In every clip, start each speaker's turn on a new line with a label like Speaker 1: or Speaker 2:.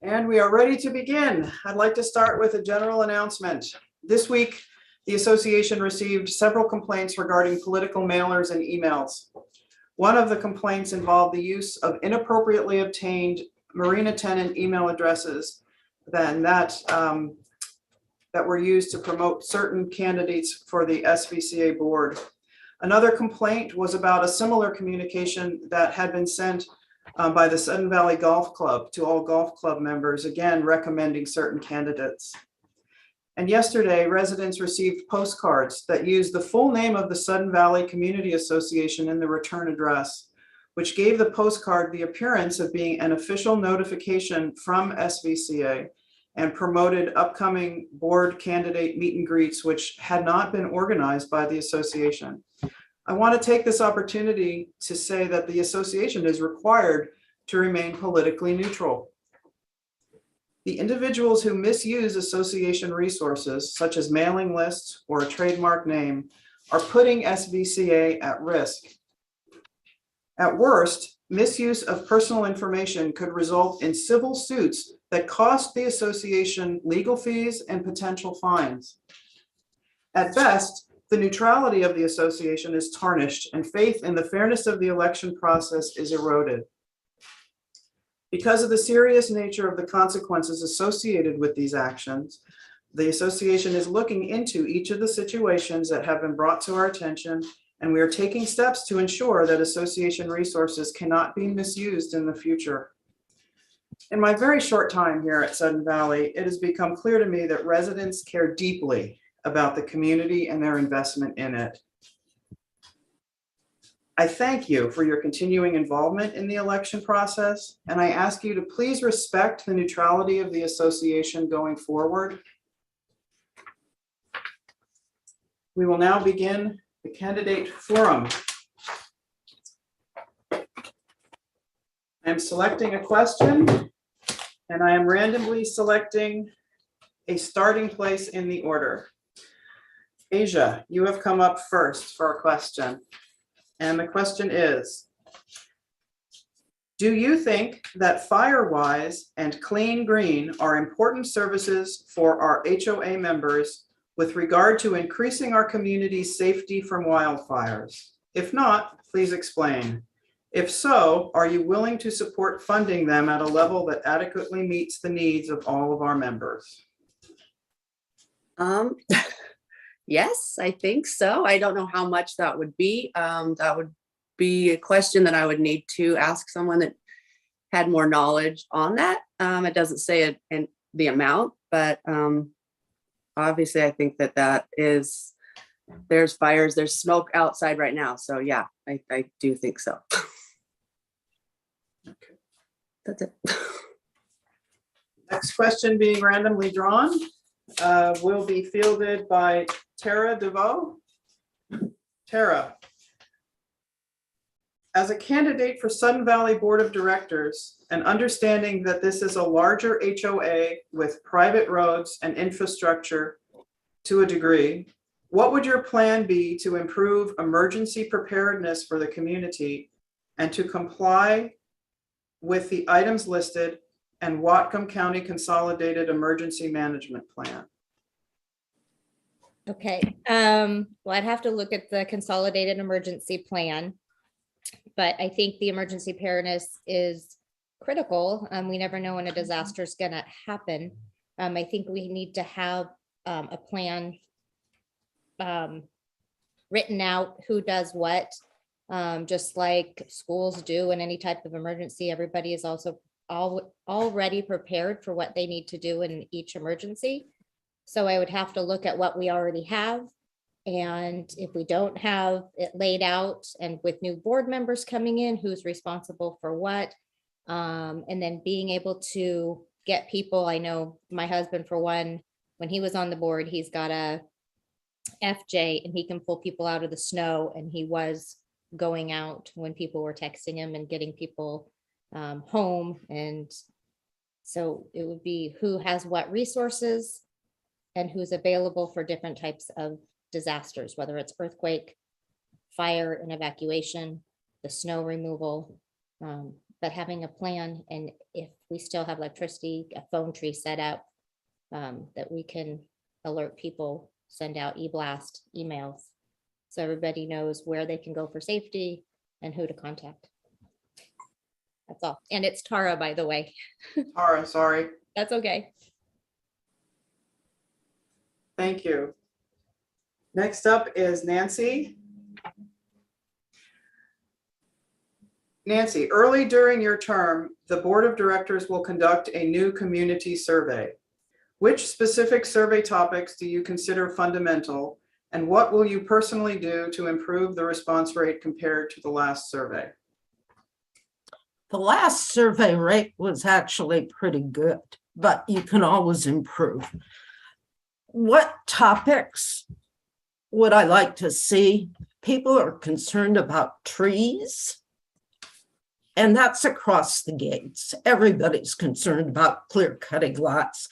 Speaker 1: And we are ready to begin. I'd like to start with a general announcement. This week, the association received several complaints regarding political mailers and emails. One of the complaints involved the use of inappropriately obtained marina tenant email addresses that were used to promote certain candidates for the SVCA board. Another complaint was about a similar communication that had been sent by the Sudden Valley Golf Club to all golf club members, again recommending certain candidates. And yesterday, residents received postcards that used the full name of the Sudden Valley Community Association in the return address, which gave the postcard the appearance of being an official notification from SVCA and promoted upcoming board candidate meet and greets, which had not been organized by the association. I want to take this opportunity to say that the association is required to remain politically neutral. The individuals who misuse association resources, such as mailing lists or a trademark name, are putting SVCA at risk. At worst, misuse of personal information could result in civil suits that cost the association legal fees and potential fines. At best, the neutrality of the association is tarnished and faith in the fairness of the election process is eroded. Because of the serious nature of the consequences associated with these actions, the association is looking into each of the situations that have been brought to our attention, and we are taking steps to ensure that association resources cannot be misused in the future. In my very short time here at Sudden Valley, it has become clear to me that residents care deeply about the community and their investment in it. I thank you for your continuing involvement in the election process, and I ask you to please respect the neutrality of the association going forward. We will now begin the candidate forum. I'm selecting a question, and I am randomly selecting a starting place in the order. Asia, you have come up first for a question. And the question is, do you think that FireWise and Clean Green are important services for our HOA members with regard to increasing our community's safety from wildfires? If not, please explain. If so, are you willing to support funding them at a level that adequately meets the needs of all of our members?
Speaker 2: Yes, I think so. I don't know how much that would be. That would be a question that I would need to ask someone that had more knowledge on that. It doesn't say the amount, but obviously I think that is, there's fires, there's smoke outside right now. So yeah, I do think so.
Speaker 1: Okay.
Speaker 2: That's it.
Speaker 1: Next question being randomly drawn will be fielded by Tara DeVoe. Tara, as a candidate for Sudden Valley Board of Directors and understanding that this is a larger HOA with private roads and infrastructure to a degree, what would your plan be to improve emergency preparedness for the community and to comply with the items listed and Whatcom County Consolidated Emergency Management Plan?
Speaker 3: Okay, well, I'd have to look at the consolidated emergency plan, but I think the emergency preparedness is critical. We never know when a disaster is going to happen. I think we need to have a plan written out, who does what, just like schools do in any type of emergency. Everybody is also already prepared for what they need to do in each emergency. So I would have to look at what we already have. And if we don't have it laid out and with new board members coming in, who's responsible for what, and then being able to get people. I know my husband, for one, when he was on the board, he's got a FJ and he can pull people out of the snow. And he was going out when people were texting him and getting people home. And so it would be who has what resources and who's available for different types of disasters, whether it's earthquake, fire and evacuation, the snow removal, but having a plan. And if we still have electricity, a phone tree set up, that we can alert people, send out e-blast emails. So everybody knows where they can go for safety and who to contact. That's all. And it's Tara, by the way.
Speaker 1: Tara, sorry.
Speaker 3: That's okay.
Speaker 1: Thank you. Next up is Nancy. Nancy, early during your term, the Board of Directors will conduct a new community survey. Which specific survey topics do you consider fundamental, and what will you personally do to improve the response rate compared to the last survey?
Speaker 4: The last survey rate was actually pretty good, but you can always improve. What topics would I like to see? People are concerned about trees, and that's across the gates. Everybody's concerned about clear cutting lots.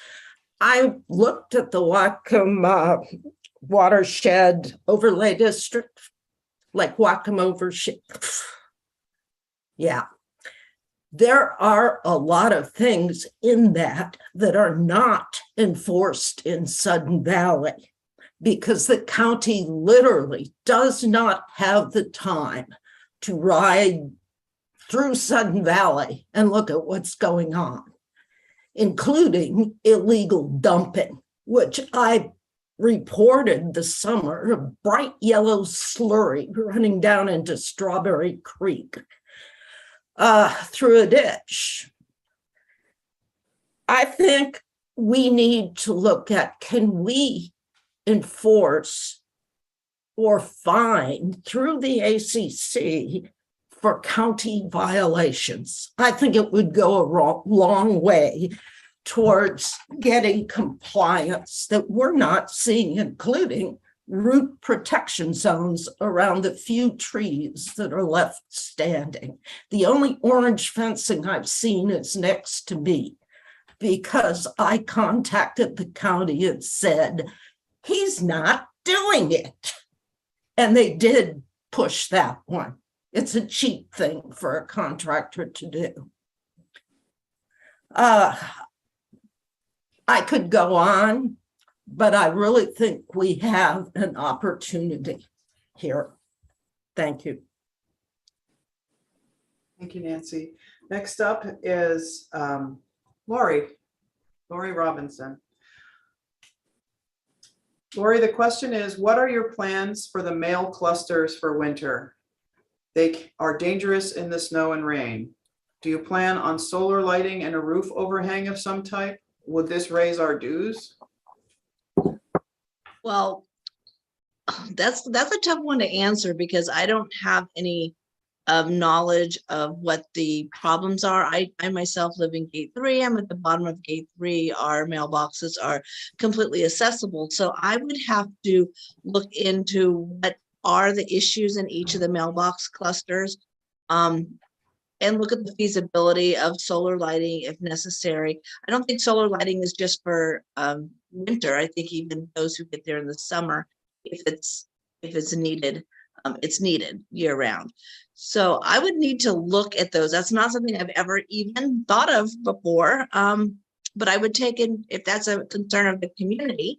Speaker 4: I looked at the Whatcom watershed overlay district, like Whatcom overshed. Yeah. There are a lot of things in that are not enforced in Sudden Valley because the county literally does not have the time to ride through Sudden Valley and look at what's going on, including illegal dumping, which I reported this summer, a bright yellow slurry running down into Strawberry Creek through a ditch. I think we need to look at, can we enforce or fine through the ACC for county violations? I think it would go a long way towards getting compliance that we're not seeing, including root protection zones around the few trees that are left standing. The only orange fencing I've seen is next to me because I contacted the county and said, he's not doing it. And they did push that one. It's a cheap thing for a contractor to do. I could go on, but I really think we have an opportunity here. Thank you.
Speaker 1: Thank you, Nancy. Next up is Lori Robinson. Lori, the question is, what are your plans for the male clusters for winter? They are dangerous in the snow and rain. Do you plan on solar lighting and a roof overhang of some type? Would this raise our dues?
Speaker 5: Well, that's a tough one to answer because I don't have any knowledge of what the problems are. I myself live in gate 3. I'm at the bottom of gate 3. Our mailboxes are completely accessible. So I would have to look into what are the issues in each of the mailbox clusters and look at the feasibility of solar lighting if necessary. I don't think solar lighting is just for winter. I think even those who get there in the summer, if it's needed, it's needed year round. So I would need to look at those. That's not something I've ever even thought of before. But I would take in, if that's a concern of the community,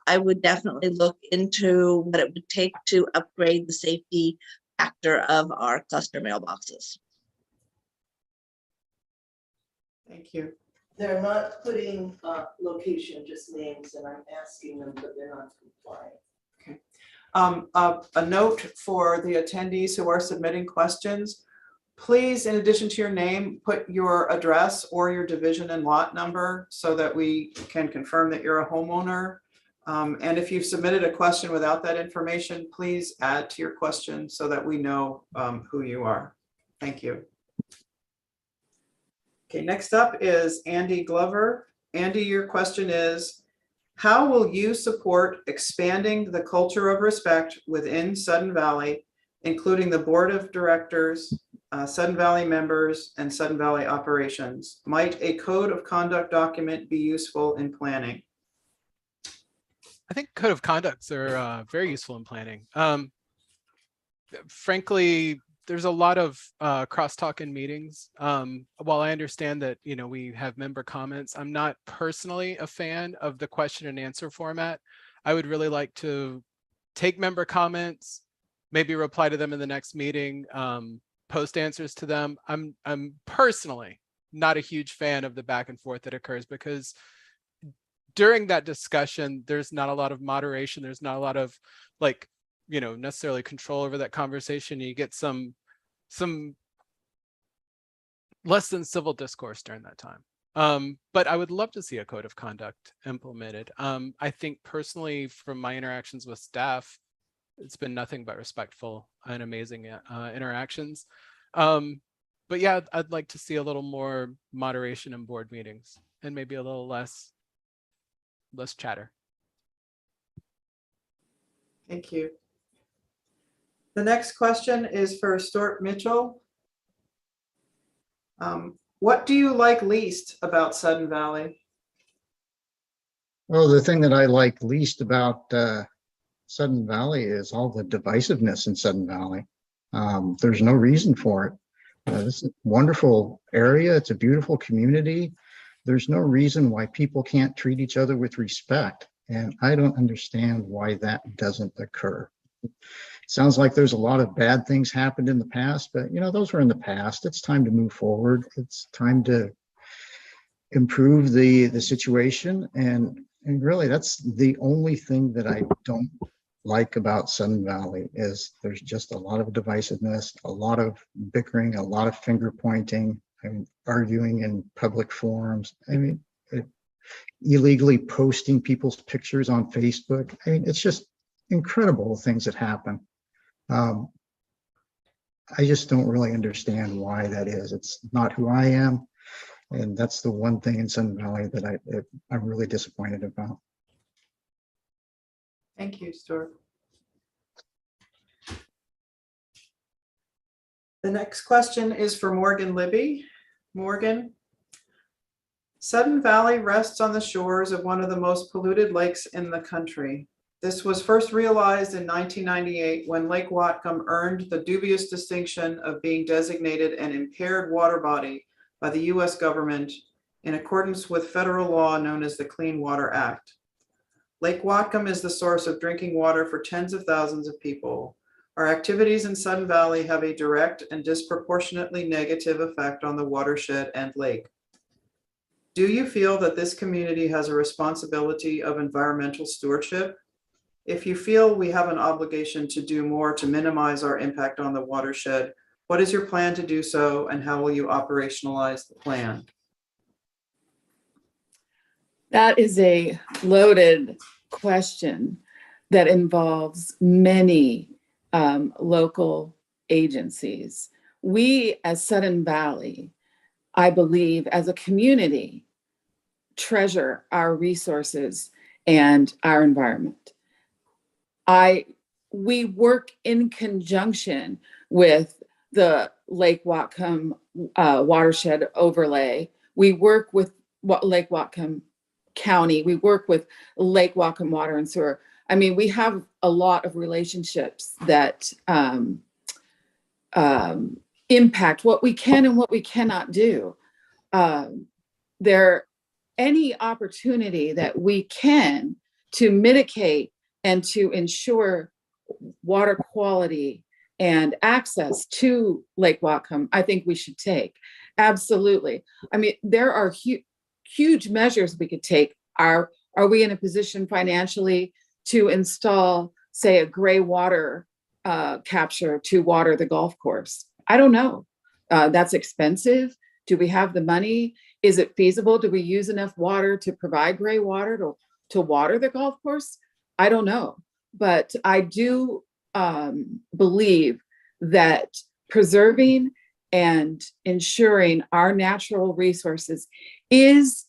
Speaker 5: I would definitely look into what it would take to upgrade the safety factor of our cluster mailboxes.
Speaker 1: Thank you.
Speaker 6: They're not putting location, just names, and I'm asking them, but they're not compliant.
Speaker 1: A note for the attendees who are submitting questions, please, in addition to your name, put your address or your division and lot number so that we can confirm that you're a homeowner. And if you've submitted a question without that information, please add to your question so that we know who you are. Thank you. Okay, next up is Andy Glover. Andy, your question is, how will you support expanding the culture of respect within Sudden Valley, including the board of directors, Sudden Valley members, and Sudden Valley operations? Might a code of conduct document be useful in planning?
Speaker 7: I think code of conducts are very useful in planning. Frankly, there's a lot of crosstalk in meetings. While I understand that, we have member comments, I'm not personally a fan of the question and answer format. I would really like to take member comments, maybe reply to them in the next meeting, post answers to them. I'm personally not a huge fan of the back and forth that occurs, because during that discussion, there's not a lot of moderation. There's not a lot of necessarily control over that conversation. You get some less than civil discourse during that time. But I would love to see a code of conduct implemented. I think personally, from my interactions with staff, it's been nothing but respectful and amazing interactions. But yeah, I'd like to see a little more moderation in board meetings and maybe a little less chatter.
Speaker 1: Thank you. The next question is for Stuart Mitchell. What do you like least about Sudden Valley?
Speaker 8: Well, the thing that I like least about Sudden Valley is all the divisiveness in Sudden Valley. There's no reason for it. This is a wonderful area. It's a beautiful community. There's no reason why people can't treat each other with respect. And I don't understand why that doesn't occur. Sounds like there's a lot of bad things happened in the past, but those were in the past. It's time to move forward. It's time to improve the situation. And really, that's the only thing that I don't like about Sudden Valley is there's just a lot of divisiveness, a lot of bickering, a lot of finger pointing, arguing in public forums. Illegally posting people's pictures on Facebook. It's just incredible things that happen. I just don't really understand why that is. It's not who I am. And that's the one thing in Sudden Valley that I'm really disappointed about.
Speaker 1: Thank you, Stuart. The next question is for Morgan Libby. Morgan, Sudden Valley rests on the shores of one of the most polluted lakes in the country. This was first realized in 1998 when Lake Whatcom earned the dubious distinction of being designated an impaired water body by the US government in accordance with federal law known as the Clean Water Act. Lake Whatcom is the source of drinking water for tens of thousands of people. Our activities in Sudden Valley have a direct and disproportionately negative effect on the watershed and lake. Do you feel that this community has a responsibility of environmental stewardship? If you feel we have an obligation to do more to minimize our impact on the watershed, what is your plan to do so, and how will you operationalize the plan?
Speaker 9: That is a loaded question that involves many local agencies. We as Sudden Valley, I believe as a community, treasure our resources and our environment. We work in conjunction with the Lake Whatcom watershed overlay. We work with Lake Whatcom County. We work with Lake Whatcom Water and Sewer. We have a lot of relationships that impact what we can and what we cannot do. Any opportunity that we can to mitigate and to ensure water quality and access to Lake Whatcom, I think we should take. Absolutely. There are huge measures we could take. Are we in a position financially to install, say, a gray water capture to water the golf course? I don't know. That's expensive. Do we have the money? Is it feasible? Do we use enough water to provide gray water to water the golf course? I don't know. But I do believe that preserving and ensuring our natural resources is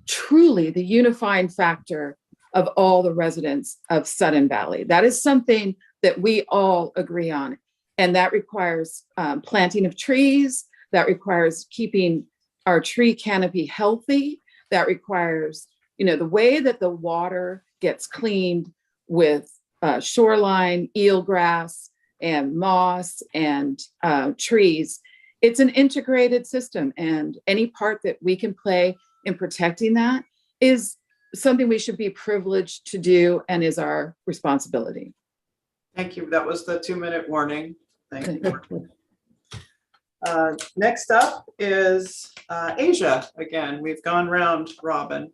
Speaker 9: truly the unifying factor of all the residents of Sudden Valley. That is something that we all agree on. And that requires planting of trees, that requires keeping our tree canopy healthy, that requires, the way that the water gets cleaned with shoreline, eelgrass, and moss and trees. It's an integrated system, and any part that we can play in protecting that is something we should be privileged to do and is our responsibility.
Speaker 1: Thank you. That was the 2-minute warning. Thank you. Next up is Asia. Again, we've gone round robin.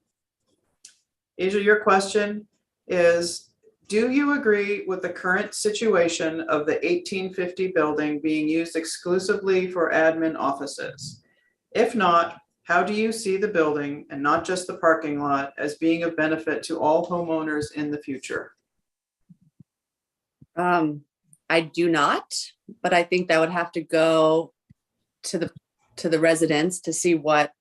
Speaker 1: Asia, your question is, do you agree with the current situation of the 1850 building being used exclusively for admin offices? If not, how do you see the building, and not just the parking lot, as being of benefit to all homeowners in the future?
Speaker 2: I do not, but I think that would have to go to the residents to see what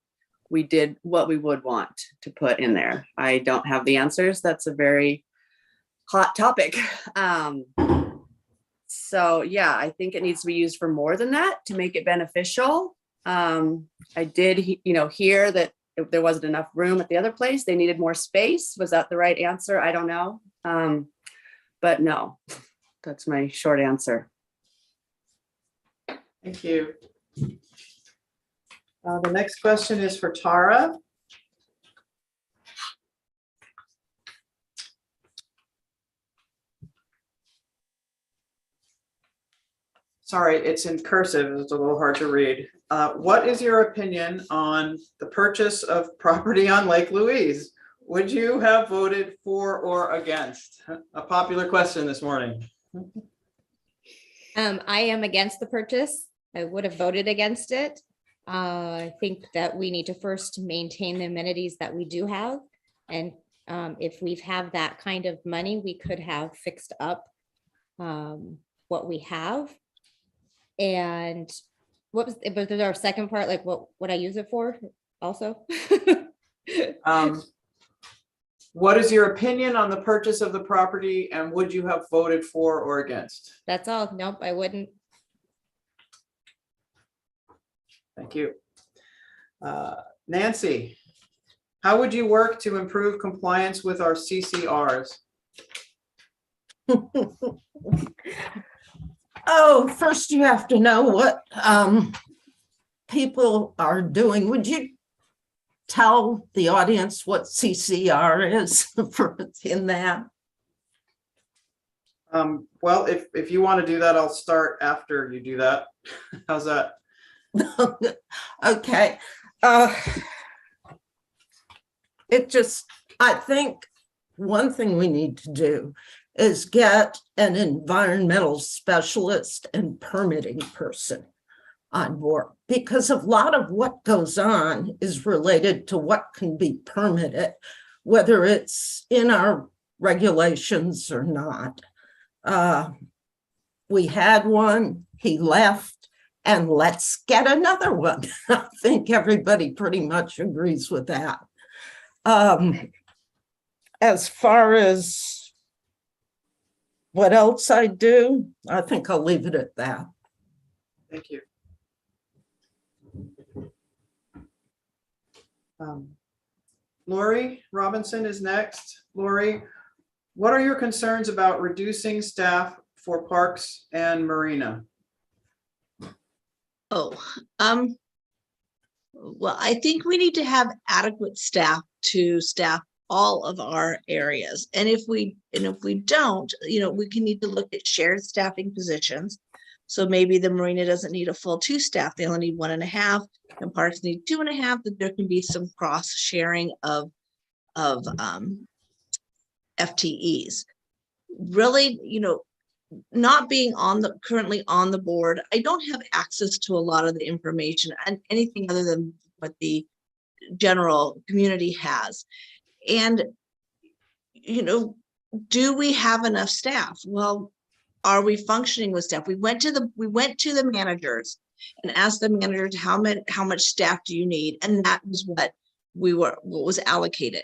Speaker 2: we would want to put in there. I don't have the answers. That's a very hot topic. So yeah, I think it needs to be used for more than that to make it beneficial. I did, hear that if there wasn't enough room at the other place, they needed more space. Was that the right answer? I don't know. But no, that's my short answer.
Speaker 1: Thank you. The next question is for Tara. Sorry, it's in cursive. It's a little hard to read. What is your opinion on the purchase of property on Lake Louise? Would you have voted for or against? A popular question this morning.
Speaker 3: I am against the purchase. I would have voted against it. I think that we need to first maintain the amenities that we do have. And if we have that kind of money, we could have fixed up what we have. And what was our second part? Like what would I use it for also?
Speaker 1: What is your opinion on the purchase of the property, and would you have voted for or against?
Speaker 3: That's all. Nope, I wouldn't.
Speaker 1: Thank you. Nancy, how would you work to improve compliance with our CCRs?
Speaker 4: Oh, first you have to know what people are doing. Would you tell the audience what CCR is in that?
Speaker 1: Well, if you want to do that, I'll start after you do that. How's that?
Speaker 4: Okay. I think one thing we need to do is get an environmental specialist and permitting person on board, because a lot of what goes on is related to what can be permitted, whether it's in our regulations or not. We had one, he left, and let's get another one. I think everybody pretty much agrees with that. As far as what else I do, I think I'll leave it at that.
Speaker 1: Thank you. Lori Robinson is next. Lori, what are your concerns about reducing staff for parks and marina?
Speaker 5: Well, I think we need to have adequate staff to staff all of our areas. And if we don't, we can need to look at shared staffing positions. So maybe the marina doesn't need a full 2 staff, they only need 1.5, and parks need 2.5, that there can be some cross sharing of FTEs. Really, not being currently on the board, I don't have access to a lot of the information and anything other than what the general community has. And, do we have enough staff? Well, are we functioning with staff? We went to the managers and asked the managers how much staff do you need? And that was what was allocated.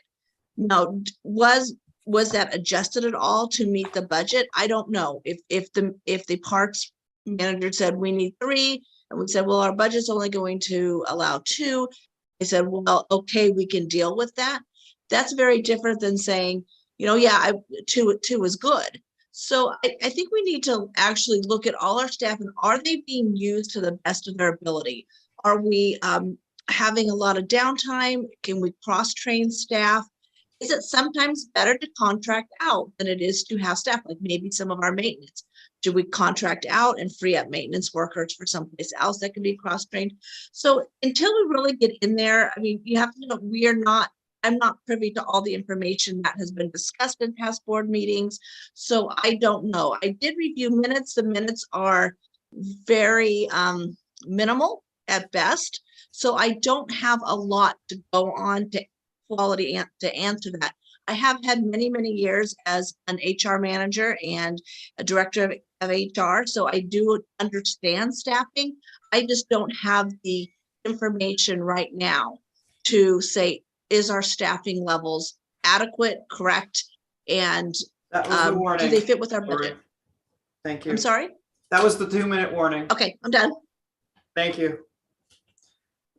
Speaker 5: Now, was that adjusted at all to meet the budget? I don't know. If the parks manager said we need 3, and we said, well, our budget's only going to allow 2. They said, well, okay, we can deal with that. That's very different than saying, 2 is good. So I think we need to actually look at all our staff and are they being used to the best of their ability? Are we having a lot of downtime? Can we cross-train staff? Is it sometimes better to contract out than it is to have staff, like maybe some of our maintenance? Do we contract out and free up maintenance workers for someplace else that can be cross-trained? So until we really get in there, I mean, you have to know I'm not privy to all the information that has been discussed in past board meetings. So I don't know. I did review minutes. The minutes are very minimal at best. So I don't have a lot to go on to quality to answer that. I have had many, many years as an HR manager and a director of HR. So I do understand staffing. I just don't have the information right now to say, is our staffing levels adequate, correct? And
Speaker 1: That was the
Speaker 5: do
Speaker 1: warning.
Speaker 5: they fit with our
Speaker 1: Lori.
Speaker 5: budget?
Speaker 1: Thank you.
Speaker 5: I'm sorry?
Speaker 1: That was the 2-minute warning.
Speaker 5: Okay, I'm done.
Speaker 1: Thank you.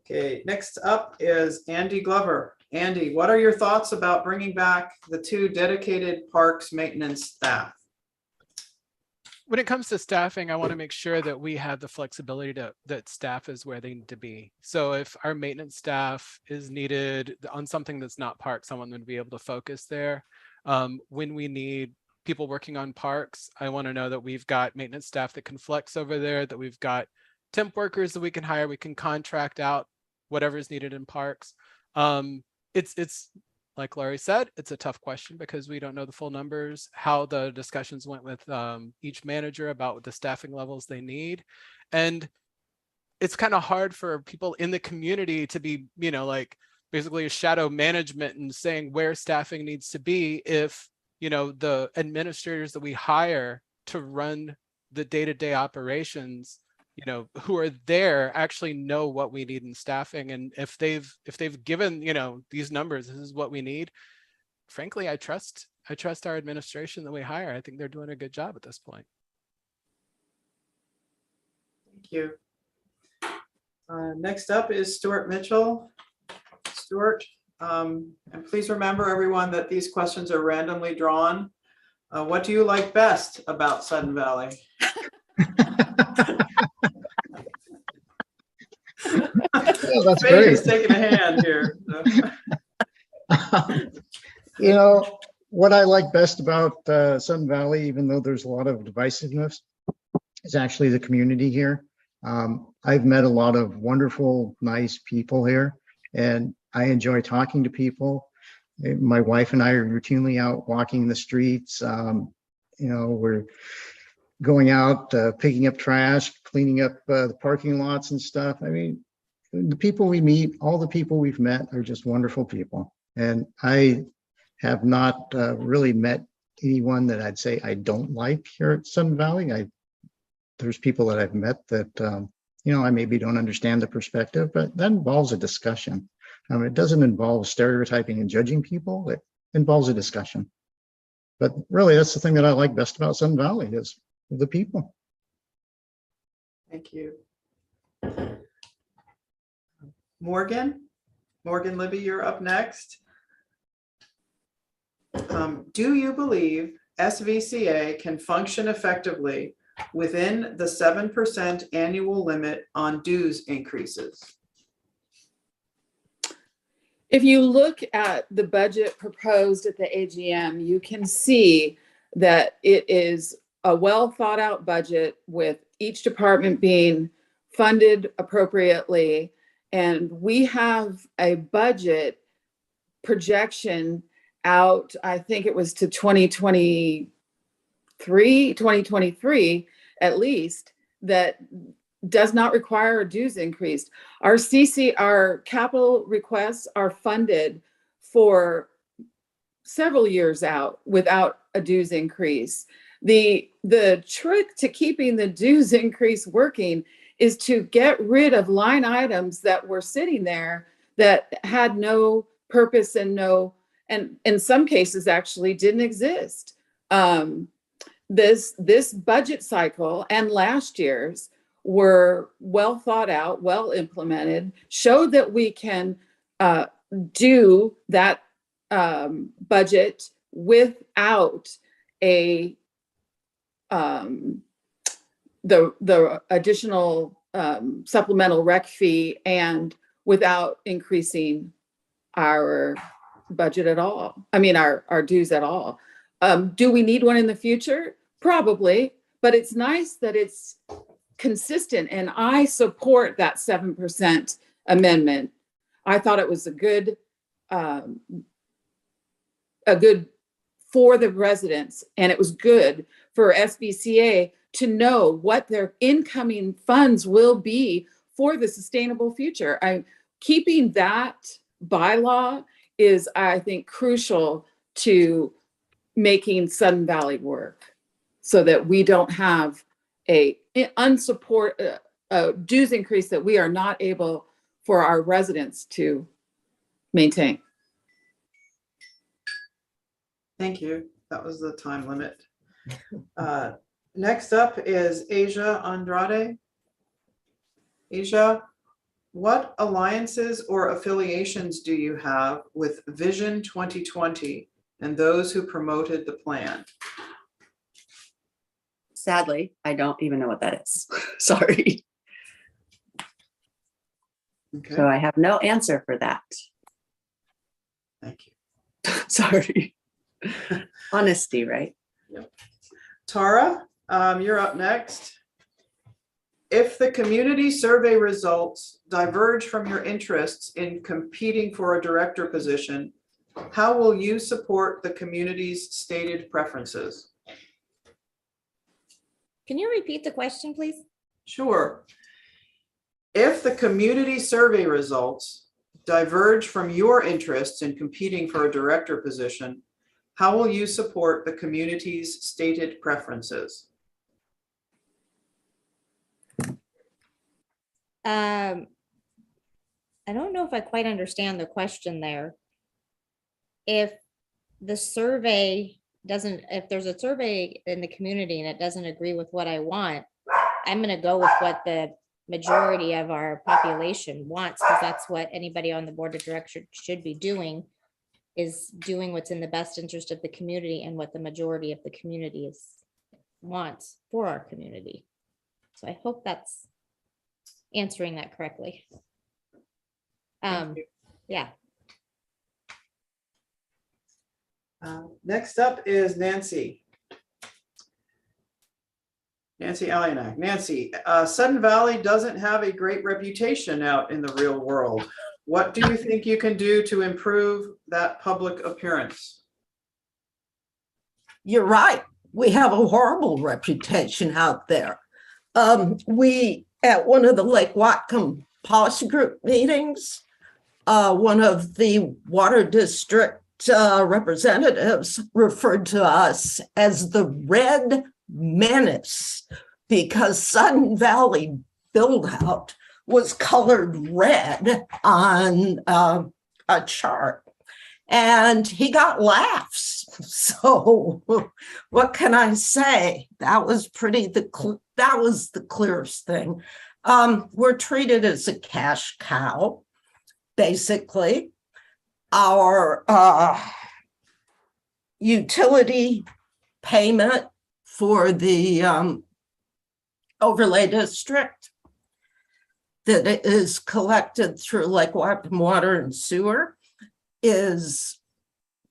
Speaker 1: Okay, next up is Andy Glover. Andy, what are your thoughts about bringing back the 2 dedicated parks maintenance staff?
Speaker 7: When it comes to staffing, I want to make sure that we have the flexibility that staff is where they need to be. So if our maintenance staff is needed on something that's not parks, someone would be able to focus there. When we need people working on parks, I want to know that we've got maintenance staff that can flex over there, that we've got temp workers that we can hire, we can contract out whatever is needed in parks. It's like Laurie said, it's a tough question because we don't know the full numbers, how the discussions went with each manager about the staffing levels they need. And it's kind of hard for people in the community to be, like basically a shadow management and saying where staffing needs to be if, the administrators that we hire to run the day-to-day operations, who are there actually know what we need in staffing. And if they've given, these numbers, this is what we need. Frankly, I trust our administration that we hire. I think they're doing a good job at this point.
Speaker 1: Thank you. Next up is Stuart Mitchell. Stuart, and please remember everyone that these questions are randomly drawn. What do you like best about Sudden Valley?
Speaker 8: Oh, that's
Speaker 1: Fate
Speaker 8: great.
Speaker 1: is taking a hand here.
Speaker 8: What I like best about Sun Valley, even though there's a lot of divisiveness, is actually the community here. I've met a lot of wonderful, nice people here, and I enjoy talking to people. My wife and I are routinely out walking the streets. We're going out, picking up trash, cleaning up the parking lots and stuff. I mean, the people we meet, all the people we've met are just wonderful people. And I have not really met anyone that I'd say I don't like here at Sun Valley. There's people that I've met that, I maybe don't understand the perspective, but that involves a discussion. It doesn't involve stereotyping and judging people. It involves a discussion. But really, that's the thing that I like best about Sun Valley is the people.
Speaker 1: Thank you. Morgan Libby, you're up next. Do you believe SVCA can function effectively within the 7% annual limit on dues increases?
Speaker 9: If you look at the budget proposed at the AGM, you can see that it is a well thought out budget with each department being funded appropriately. And we have a budget projection out, I think it was to 2023 at least, that does not require a dues increase. Our capital requests are funded for several years out without a dues increase. The trick to keeping the dues increase working is to get rid of line items that were sitting there that had no purpose and in some cases actually didn't exist. This budget cycle and last year's were well thought out, well implemented, showed that we can do that budget without a the additional supplemental rec fee and without increasing our budget at all. I mean, our dues at all. Do we need one in the future? Probably, but it's nice that it's consistent, and I support that 7% amendment. I thought it was a good for the residents, and it was good for SBCA to know what their incoming funds will be for the sustainable future. Keeping that bylaw is, I think, crucial to making Sudden Valley work, so that we don't have a dues increase that we are not able for our residents to maintain.
Speaker 1: Thank you. That was the time limit. Next up is Asia Andrade. Asia, what alliances or affiliations do you have with Vision 2020 and those who promoted the plan?
Speaker 2: Sadly, I don't even know what that is. Sorry.
Speaker 1: Okay,
Speaker 2: So I have no answer for that.
Speaker 1: thank you.
Speaker 2: Sorry. Honesty, right?
Speaker 1: Tara, you're up next. If the community survey results diverge from your interests in competing for a director position, how will you support the community's stated preferences?
Speaker 3: Can you repeat the question, please?
Speaker 1: Sure. If the community survey results diverge from your interests in competing for a director position, how will you support the community's stated preferences?
Speaker 3: I don't know if I quite understand the question there. If the survey doesn't, if there's a survey in the community and it doesn't agree with what I want, I'm gonna go with what the majority of our population wants, because that's what anybody on the board of directors should be doing, is doing what's in the best interest of the community and what the majority of the community wants for our community. So I hope that's answering that correctly.
Speaker 1: Thank you.
Speaker 3: Yeah.
Speaker 1: Next up is Nancy. Nancy Alionak. Nancy, Sudden Valley doesn't have a great reputation out in the real world. What do you think you can do to improve that public appearance?
Speaker 4: You're right. We have a horrible reputation out there. We, at one of the Lake Whatcom policy group meetings, one of the water district representatives referred to us as the Red Menace, because Sudden Valley build out was colored red on a chart, and he got laughs. So what can I say? That was that was the clearest thing. We're treated as a cash cow, basically. Our utility payment for the overlay district that is collected through Lake Whatcom Water and Sewer is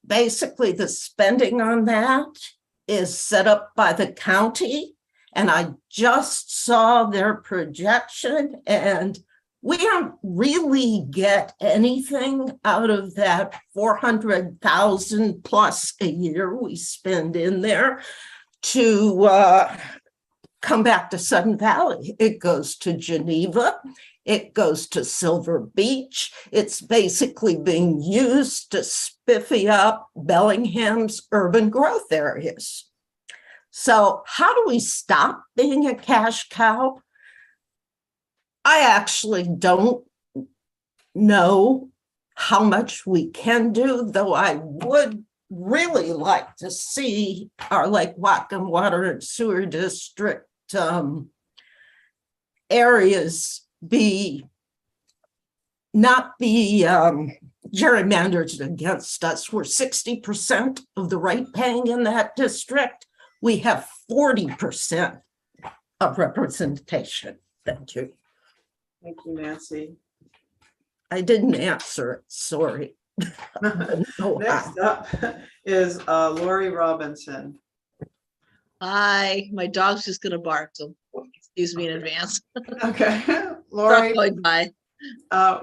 Speaker 4: basically, the spending on that is set up by the county. And I just saw their projection, and we don't really get anything out of that 400,000 plus a year we spend in there to come back to Sudden Valley. It goes to Geneva. It goes to Silver Beach. It's basically being used to spiffy up Bellingham's urban growth areas. So how do we stop being a cash cow? I actually don't know how much we can do, though I would really like to see our Lake Whatcom Water and Sewer District areas not be gerrymandered against us. We're 60% of the rate paying in that district. We have 40% of representation. Thank you.
Speaker 1: Thank you, Nancy.
Speaker 4: I didn't answer it, sorry. No,
Speaker 1: Next up is Lori Robinson.
Speaker 5: Hi, my dog's just gonna bark, so excuse me in advance.
Speaker 1: Okay,
Speaker 5: Truck
Speaker 1: Lori,
Speaker 5: going by.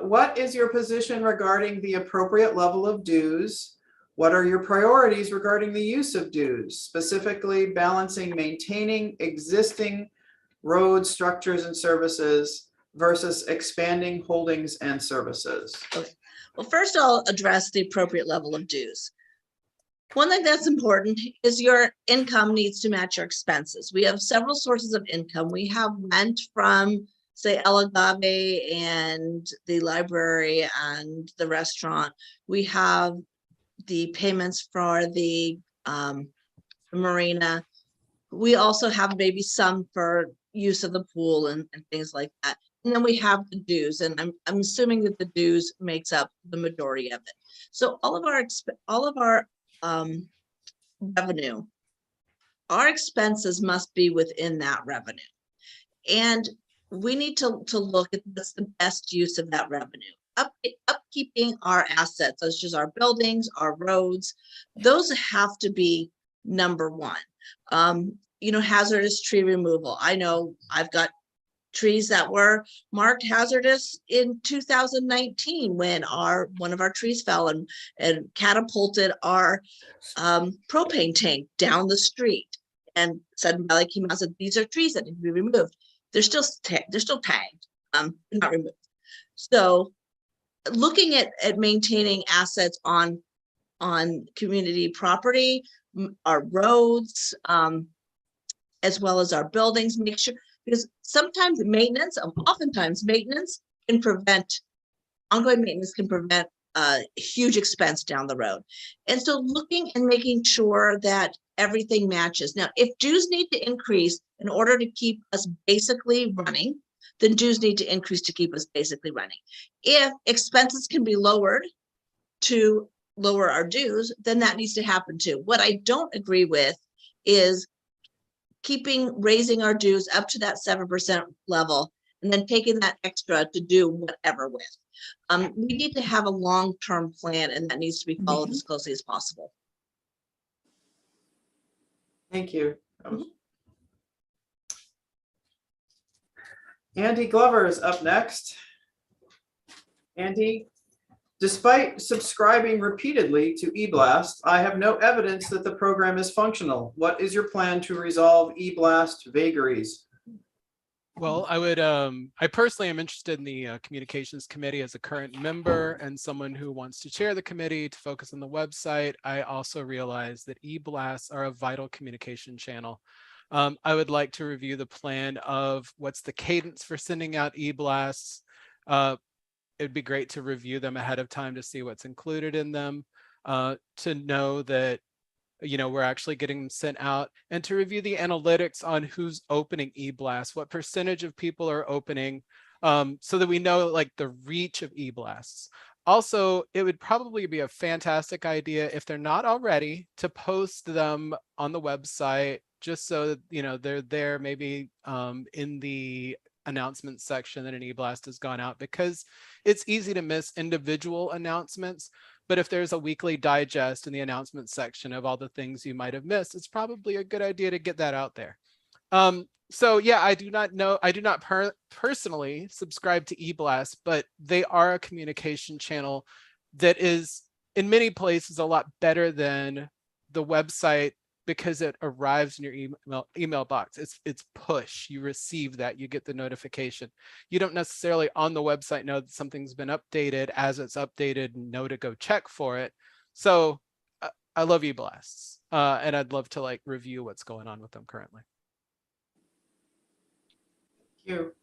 Speaker 1: what is your position regarding the appropriate level of dues? What are your priorities regarding the use of dues, specifically balancing maintaining existing roads, structures, and services versus expanding holdings and services?
Speaker 5: Well, first I'll address the appropriate level of dues. One thing that's important is your income needs to match your expenses. We have several sources of income. We have rent from, say, El Agave and the library and the restaurant. We have the payments for the marina. We also have maybe some for use of the pool and things like that. And then we have the dues, and I'm assuming that the dues makes up the majority of it. So all of our revenue, our expenses must be within that revenue. And we need to look at what's the best use of that revenue. Upkeeping our assets, such as our buildings, our roads, those have to be number one. You know, hazardous tree removal. I know I've got trees that were marked hazardous in 2019 when one of our trees fell and catapulted our propane tank down the street. And Sudden Valley came out and said, these are trees that need to be removed. They're still tagged, not removed. So looking at maintaining assets on community property, our roads, as well as our buildings, make sure, because sometimes oftentimes maintenance can prevent, ongoing maintenance can prevent a huge expense down the road. And so looking and making sure that everything matches. Now, if dues need to increase in order to keep us basically running, then dues need to increase to keep us basically running. If expenses can be lowered to lower our dues, then that needs to happen too. What I don't agree with is raising our dues up to that 7% level and then taking that extra to do whatever with. We need to have a long-term plan, and that needs to be followed as closely as possible.
Speaker 1: Thank you. Andy Glover is up next. Andy, despite subscribing repeatedly to eBlast, I have no evidence that the program is functional. What is your plan to resolve eBlast vagaries?
Speaker 7: Well, I personally am interested in the communications committee as a current member and someone who wants to chair the committee to focus on the website. I also realize that eBlasts are a vital communication channel. I would like to review the plan of what's the cadence for sending out eBlasts. It'd be great to review them ahead of time to see what's included in them, to know that we're actually getting them sent out, and to review the analytics on who's opening eBlasts, what percentage of people are opening, so that we know like the reach of eBlasts. Also, it would probably be a fantastic idea if they're not already to post them on the website, just so that they're there maybe in the announcement section that an eBlast has gone out, because it's easy to miss individual announcements. But if there's a weekly digest in the announcement section of all the things you might have missed, it's probably a good idea to get that out there. So yeah, I do not personally subscribe to eBlast, but they are a communication channel that is in many places a lot better than the website, because it arrives in your email box. It's push. You receive that, you get the notification. You don't necessarily on the website know that something's been updated. As it's updated, know to go check for it. So I love eBlasts, and I'd love to review what's going on with them currently.
Speaker 1: Thank you.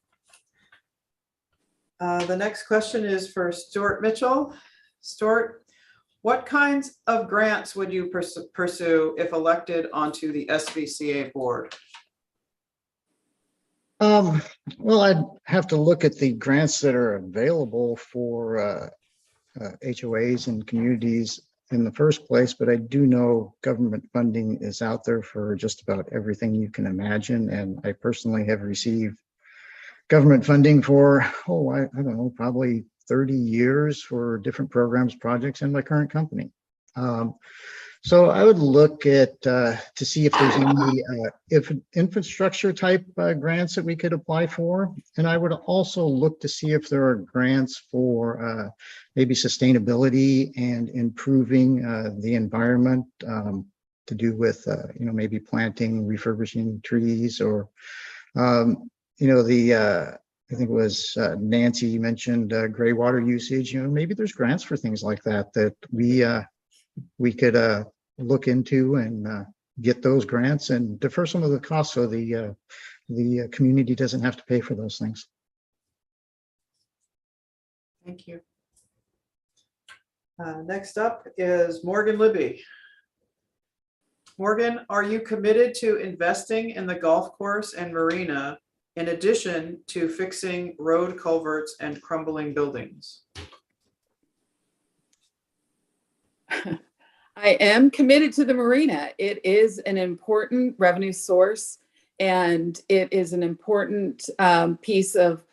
Speaker 1: The next question is for Stuart Mitchell. Stuart, what kinds of grants would you pursue if elected onto the SVCA board?
Speaker 8: Well, I'd have to look at the grants that are available for HOAs and communities in the first place, but I do know government funding is out there for just about everything you can imagine. And I personally have received government funding for, I don't know, probably 30 years for different programs, projects in my current company. So I would look at to see if there's any if infrastructure type grants that we could apply for. And I would also look to see if there are grants for maybe sustainability and improving the environment to do with, maybe planting, refurbishing trees, or, I think it was Nancy, you mentioned gray water usage. Maybe there's grants for things like that we could look into and get those grants and defer some of the costs so the community doesn't have to pay for those things.
Speaker 1: Thank you. Next up is Morgan Libby. Morgan, are you committed to investing in the golf course and marina in addition to fixing road culverts and crumbling buildings?
Speaker 9: I am committed to the marina. It is an important revenue source, and it is an important piece of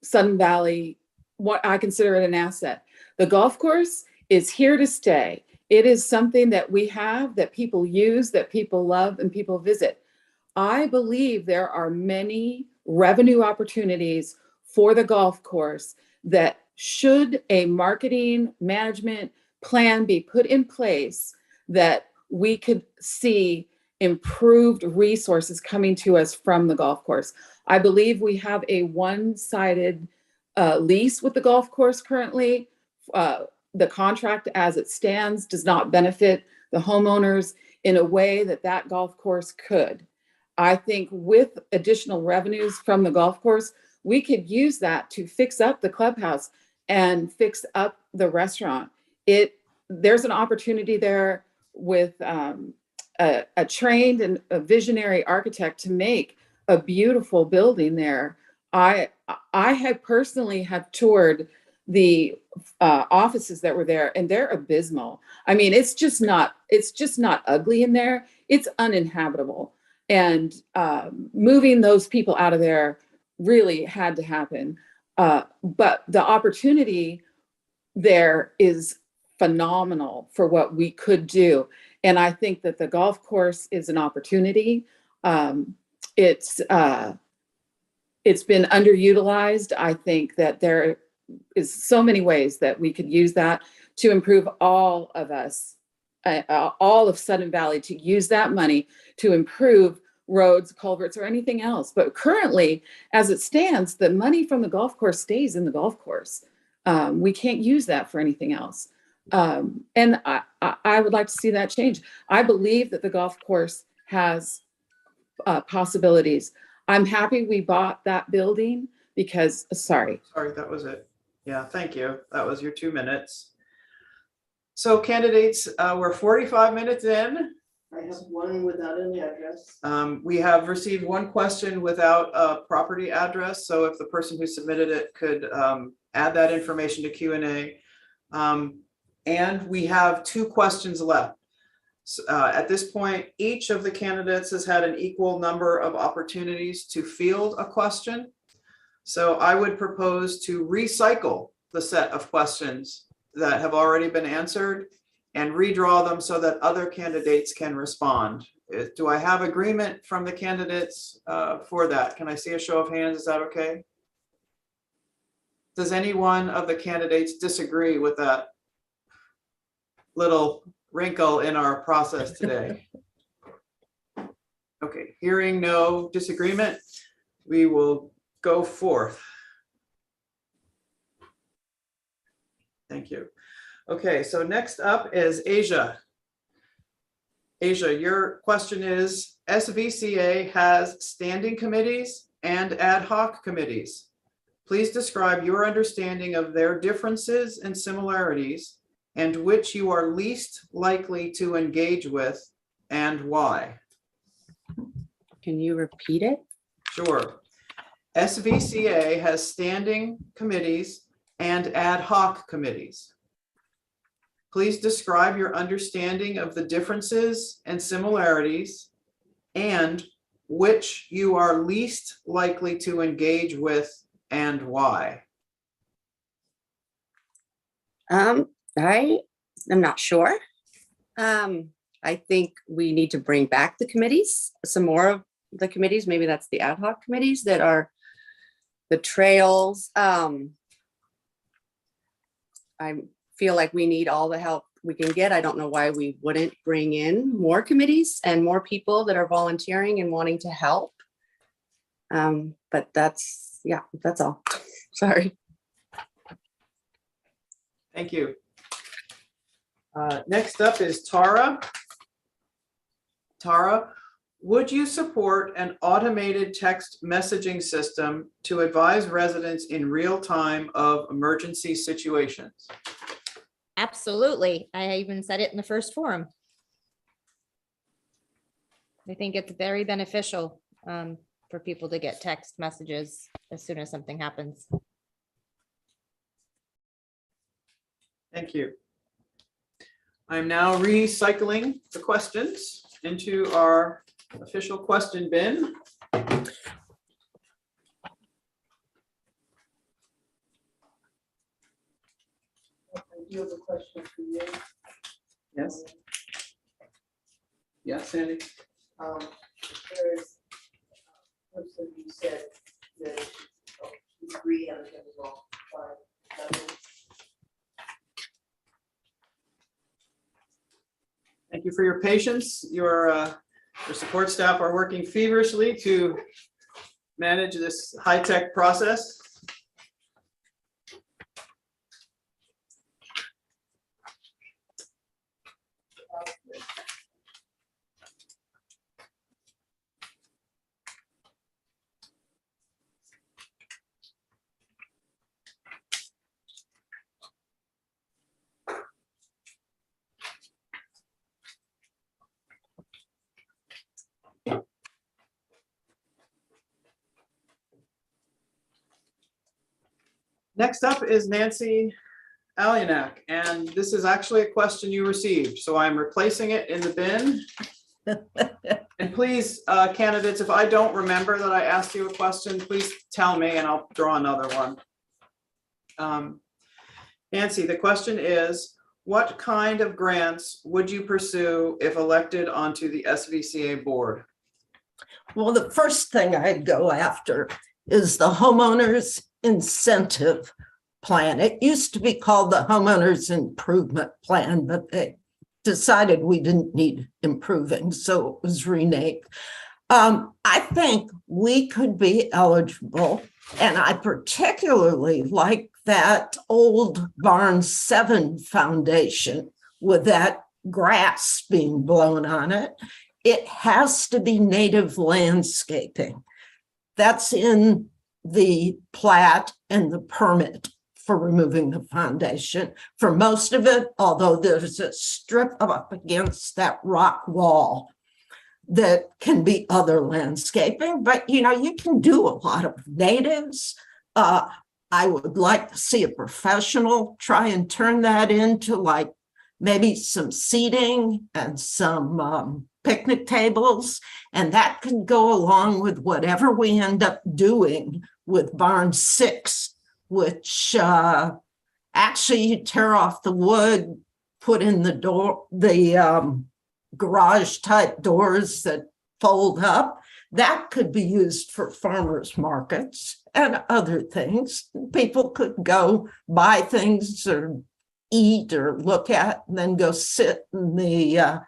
Speaker 9: Sudden Valley, what I consider it an asset. The golf course is here to stay. It is something that we have, that people use, that people love, and people visit. I believe there are many revenue opportunities for the golf course that, should a marketing management plan be put in place, that we could see improved resources coming to us from the golf course. I believe we have a one-sided lease with the golf course currently. The contract as it stands does not benefit the homeowners in a way that that golf course could. I think with additional revenues from the golf course, we could use that to fix up the clubhouse and fix up the restaurant. There's an opportunity there with a trained and a visionary architect to make a beautiful building there. I have personally toured the offices that were there, and they're abysmal. I mean, it's just not ugly in there. It's uninhabitable. And moving those people out of there really had to happen. But the opportunity there is phenomenal for what we could do. And I think that the golf course is an opportunity. It's been underutilized. I think that there is so many ways that we could use that to improve all of us, all of Sudden Valley, to use that money to improve roads, culverts, or anything else. But currently, as it stands, the money from the golf course stays in the golf course. We can't use that for anything else. And I would like to see that change. I believe that the golf course has possibilities. I'm happy we bought that building because, sorry,
Speaker 1: that was it. Yeah, thank you. That was your 2 minutes. So candidates, we're 45 minutes in.
Speaker 6: I have one without an address.
Speaker 1: We have received one question without a property address. So if the person who submitted it could add that information to Q&A. And we have 2 questions left. At this point, each of the candidates has had an equal number of opportunities to field a question. So I would propose to recycle the set of questions that have already been answered and redraw them so that other candidates can respond. Do I have agreement from the candidates for that? Can I see a show of hands? Is that okay? Does any one of the candidates disagree with that little wrinkle in our process today? Okay, hearing no disagreement, we will go forth. Thank you. Okay, so next up is Asia. Asia, your question is, SVCA has standing committees and ad hoc committees. Please describe your understanding of their differences and similarities and which you are least likely to engage with and why.
Speaker 2: Can you repeat it?
Speaker 1: Sure. SVCA has standing committees and ad hoc committees. Please describe your understanding of the differences and similarities and which you are least likely to engage with and why.
Speaker 2: I am not sure. I think we need to bring back the committees, some more of the committees. Maybe that's the ad hoc committees that are the trails. I feel like we need all the help we can get. I don't know why we wouldn't bring in more committees and more people that are volunteering and wanting to help. But that's all. Sorry.
Speaker 1: Thank you. Next up is Tara. Tara, would you support an automated text messaging system to advise residents in real time of emergency situations?
Speaker 3: Absolutely. I even said it in the first forum. I think it's very beneficial for people to get text messages as soon as something happens.
Speaker 1: Thank you. I'm now recycling the questions into our official question bin.
Speaker 6: I do have a question for you.
Speaker 1: Yes. Yes, Sandy.
Speaker 6: There's a person who said that you agree on it all.
Speaker 1: Thank you for your patience. Your support staff are working feverishly to manage this high-tech process. Next up is Nancy Alianak, and this is actually a question you received, so I'm replacing it in the bin. And please, candidates, if I don't remember that I asked you a question, please tell me and I'll draw another one. Nancy, the question is, what kind of grants would you pursue if elected onto the SVCA board?
Speaker 4: Well, the first thing I'd go after is the homeowners incentive plan. It used to be called the homeowners improvement plan, but they decided we didn't need improving, so it was renamed. I think we could be eligible, and I particularly like that old Barnes 7 foundation with that grass being blown on it. It has to be native landscaping. That's in the plat and the permit for removing the foundation. For most of it, although there's a strip up against that rock wall that can be other landscaping, but you know, you can do a lot of natives. I would like to see a professional try and turn that into like maybe some seating and some picnic tables, and that could go along with whatever we end up doing with Barnes 6, which actually you tear off the wood, put in the door, the garage type doors that fold up. That could be used for farmers markets and other things. People could go buy things or eat or look at, and then go sit in the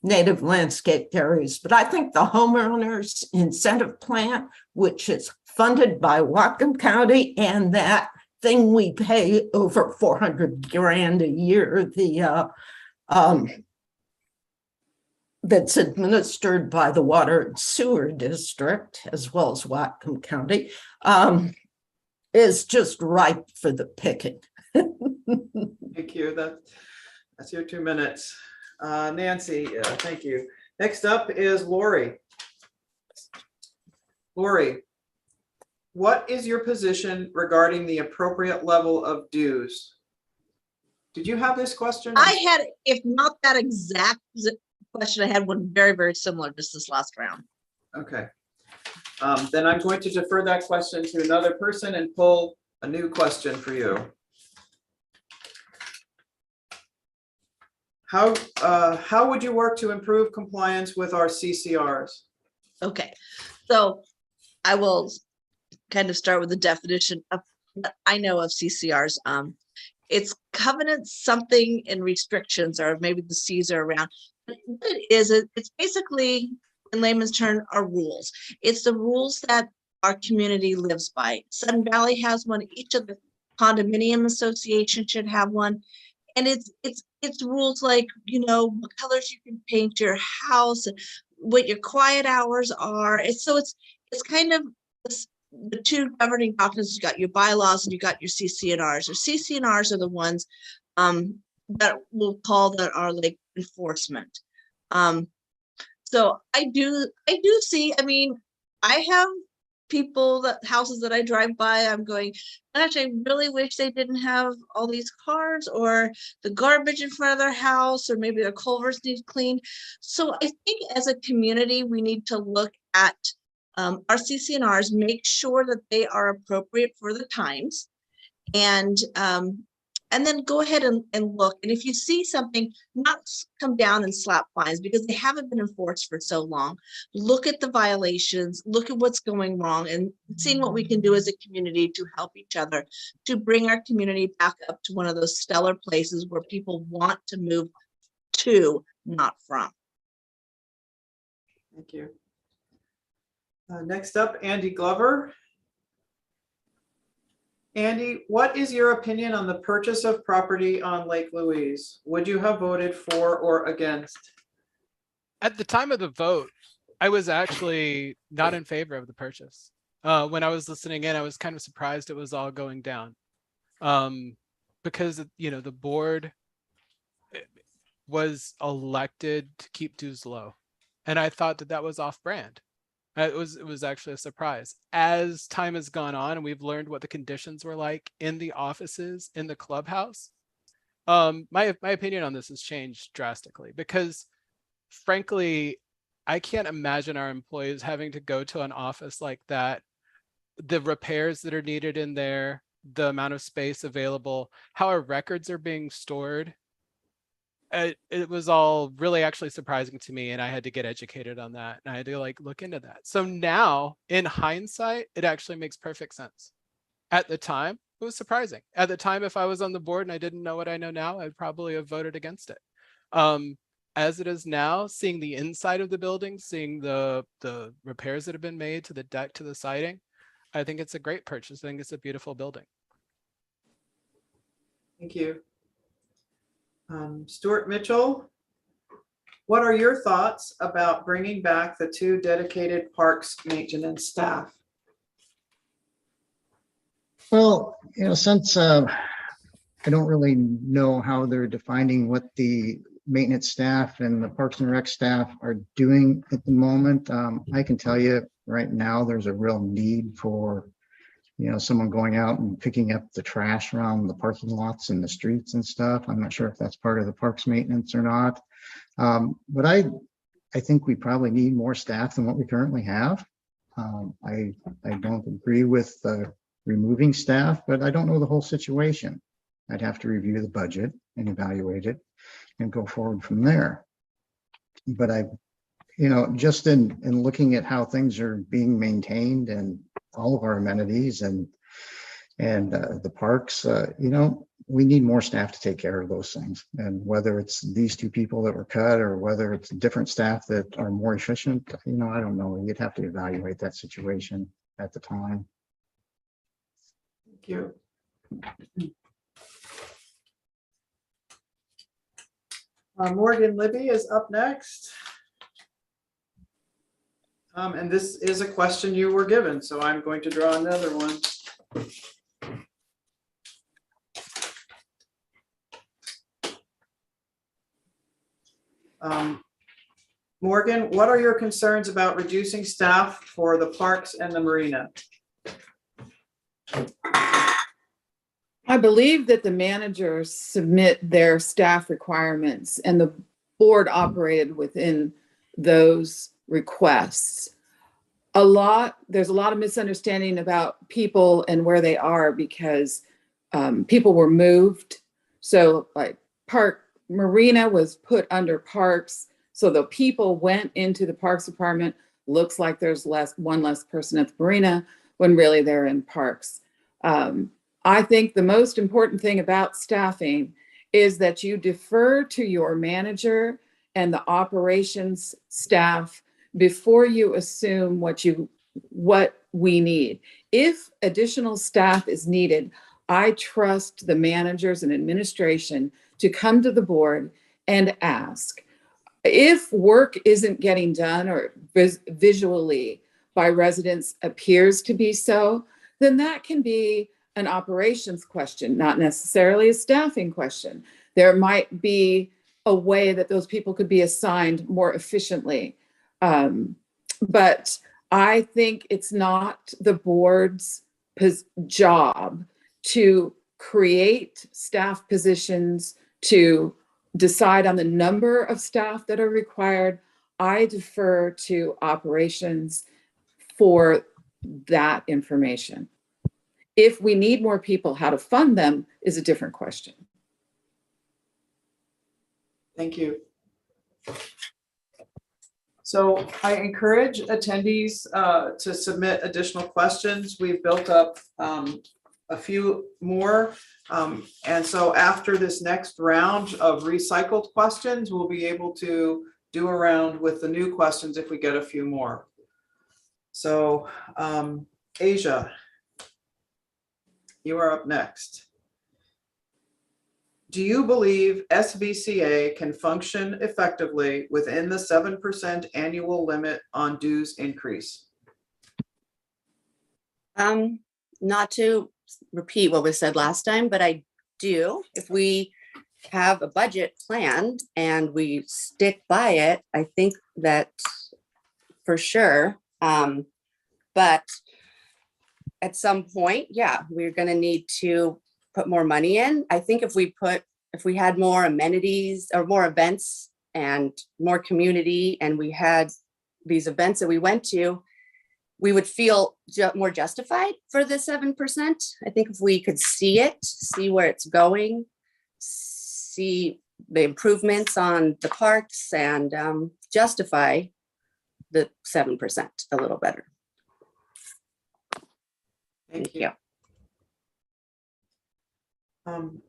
Speaker 4: native landscape areas. But I think the homeowners incentive plan, which is funded by Whatcom County, and that thing we pay over 400 grand a year, the that's administered by the Water and Sewer District, as well as Whatcom County, is just ripe for the picking.
Speaker 1: Thank you. That's your 2 minutes. Nancy, thank you. Next up is Lori. Lori, what is your position regarding the appropriate level of dues? Did you have this question?
Speaker 5: I had, if not that exact question, I had one very, very similar just this last round.
Speaker 1: Okay. Then I'm going to defer that question to another person and pull a new question for you. How would you work to improve compliance with our CCRs?
Speaker 5: Okay, so I will kind of start with the definition of what I know of CCRs. It's covenants, something, and restrictions, or maybe the C's are around. But what it is, it's basically, in layman's term, are rules. It's the rules that our community lives by. Sun Valley has one. Each of the condominium associations should have one. And it's rules like, you know, what colors you can paint your house, what your quiet hours are. It's kind of the two governing documents. You got your bylaws and you got your CC&Rs. Or CC&Rs are the ones that we'll call that are like enforcement. So I do see, I mean, I have houses that I drive by, I'm going, gosh, I really wish they didn't have all these cars or the garbage in front of their house, or maybe their culverts need cleaned. So I think as a community, we need to look at our CC&Rs, make sure that they are appropriate for the times, and then go ahead and look. And if you see something, not come down and slap fines because they haven't been enforced for so long. Look at the violations, look at what's going wrong, and seeing what we can do as a community to help each other to bring our community back up to one of those stellar places where people want to move to, not from.
Speaker 1: Thank you. Next up, Andy Glover. Andy, what is your opinion on the purchase of property on Lake Louise? Would you have voted for or against?
Speaker 7: At the time of the vote, I was actually not in favor of the purchase. When I was listening in, I was kind of surprised it was all going down. Because, you know, the board was elected to keep dues low. And I thought that that was off brand. It was actually a surprise. As time has gone on and we've learned what the conditions were like in the offices, in the clubhouse, my opinion on this has changed drastically because frankly, I can't imagine our employees having to go to an office like that. The repairs that are needed in there, the amount of space available, how our records are being stored. It was all really actually surprising to me, and I had to get educated on that, and I had to like look into that. So now in hindsight, it actually makes perfect sense. At the time, it was surprising. At the time, if I was on the board and I didn't know what I know now, I'd probably have voted against it. As it is now, seeing the inside of the building, seeing the repairs that have been made to the deck, to the siding, I think it's a great purchase. I think it's a beautiful building.
Speaker 1: Thank you. Stuart Mitchell, what are your thoughts about bringing back the 2 dedicated parks maintenance staff?
Speaker 8: Well, you know, since I don't really know how they're defining what the maintenance staff and the Parks and Rec staff are doing at the moment, I can tell you right now there's a real need for, you know, someone going out and picking up the trash around the parking lots and the streets and stuff. I'm not sure if that's part of the parks maintenance or not. But I think we probably need more staff than what we currently have. I don't agree with removing staff, but I don't know the whole situation. I'd have to review the budget and evaluate it and go forward from there. But you know, just in looking at how things are being maintained and all of our amenities and the parks, you know, we need more staff to take care of those things. And whether it's these 2 people that were cut or whether it's different staff that are more efficient, you know, I don't know. You'd have to evaluate that situation at the time.
Speaker 1: Thank you. Morgan Libby is up next. And this is a question you were given, so I'm going to draw another one. Morgan, what are your concerns about reducing staff for the parks and the marina?
Speaker 9: I believe that the managers submit their staff requirements and the board operated within those requests. There's a lot of misunderstanding about people and where they are because people were moved. So like Marina was put under Parks. So the people went into the Parks Department. Looks like there's one less person at the Marina when really they're in Parks. I think the most important thing about staffing is that you defer to your manager and the operations staff before you assume what we need. If additional staff is needed, I trust the managers and administration to come to the board and ask. If work isn't getting done or visually by residents appears to be so, then that can be an operations question, not necessarily a staffing question. There might be a way that those people could be assigned more efficiently. But I think it's not the board's job to create staff positions, to decide on the number of staff that are required. I defer to operations for that information. If we need more people, how to fund them is a different question.
Speaker 1: Thank you. So I encourage attendees to submit additional questions. We've built up a few more. And so after this next round of recycled questions, we'll be able to do a round with the new questions if we get a few more. So Asia, you are up next. Do you believe SVCA can function effectively within the 7% annual limit on dues increase?
Speaker 2: Not to repeat what was said last time, but I do. If we have a budget plan and we stick by it, I think that for sure. But at some point, yeah, we're going to need to put more money in. I think if we had more amenities or more events and more community, and we had these events that we went to, we would feel more justified for the 7%. I think if we could see where it's going, see the improvements on the parks, and justify the 7% a little better.
Speaker 1: Thank you.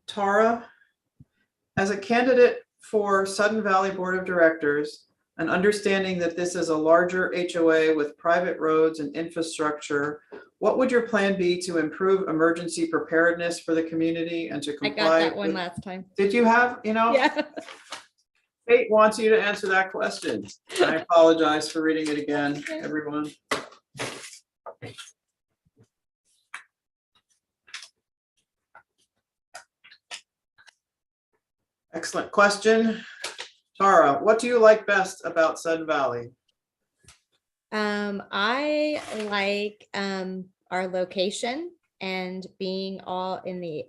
Speaker 1: Tara, as a candidate for Sudden Valley Board of Directors, and understanding that this is a larger HOA with private roads and infrastructure, what would your plan be to improve emergency preparedness for the community and to
Speaker 3: I
Speaker 1: comply?
Speaker 3: got that one last time.
Speaker 1: Did you have,
Speaker 3: Yeah.
Speaker 1: Kate wants you to answer that question. I apologize for reading it again, everyone. Excellent question. Tara, what do you like best about Sudden Valley?
Speaker 3: I like our location and being all in the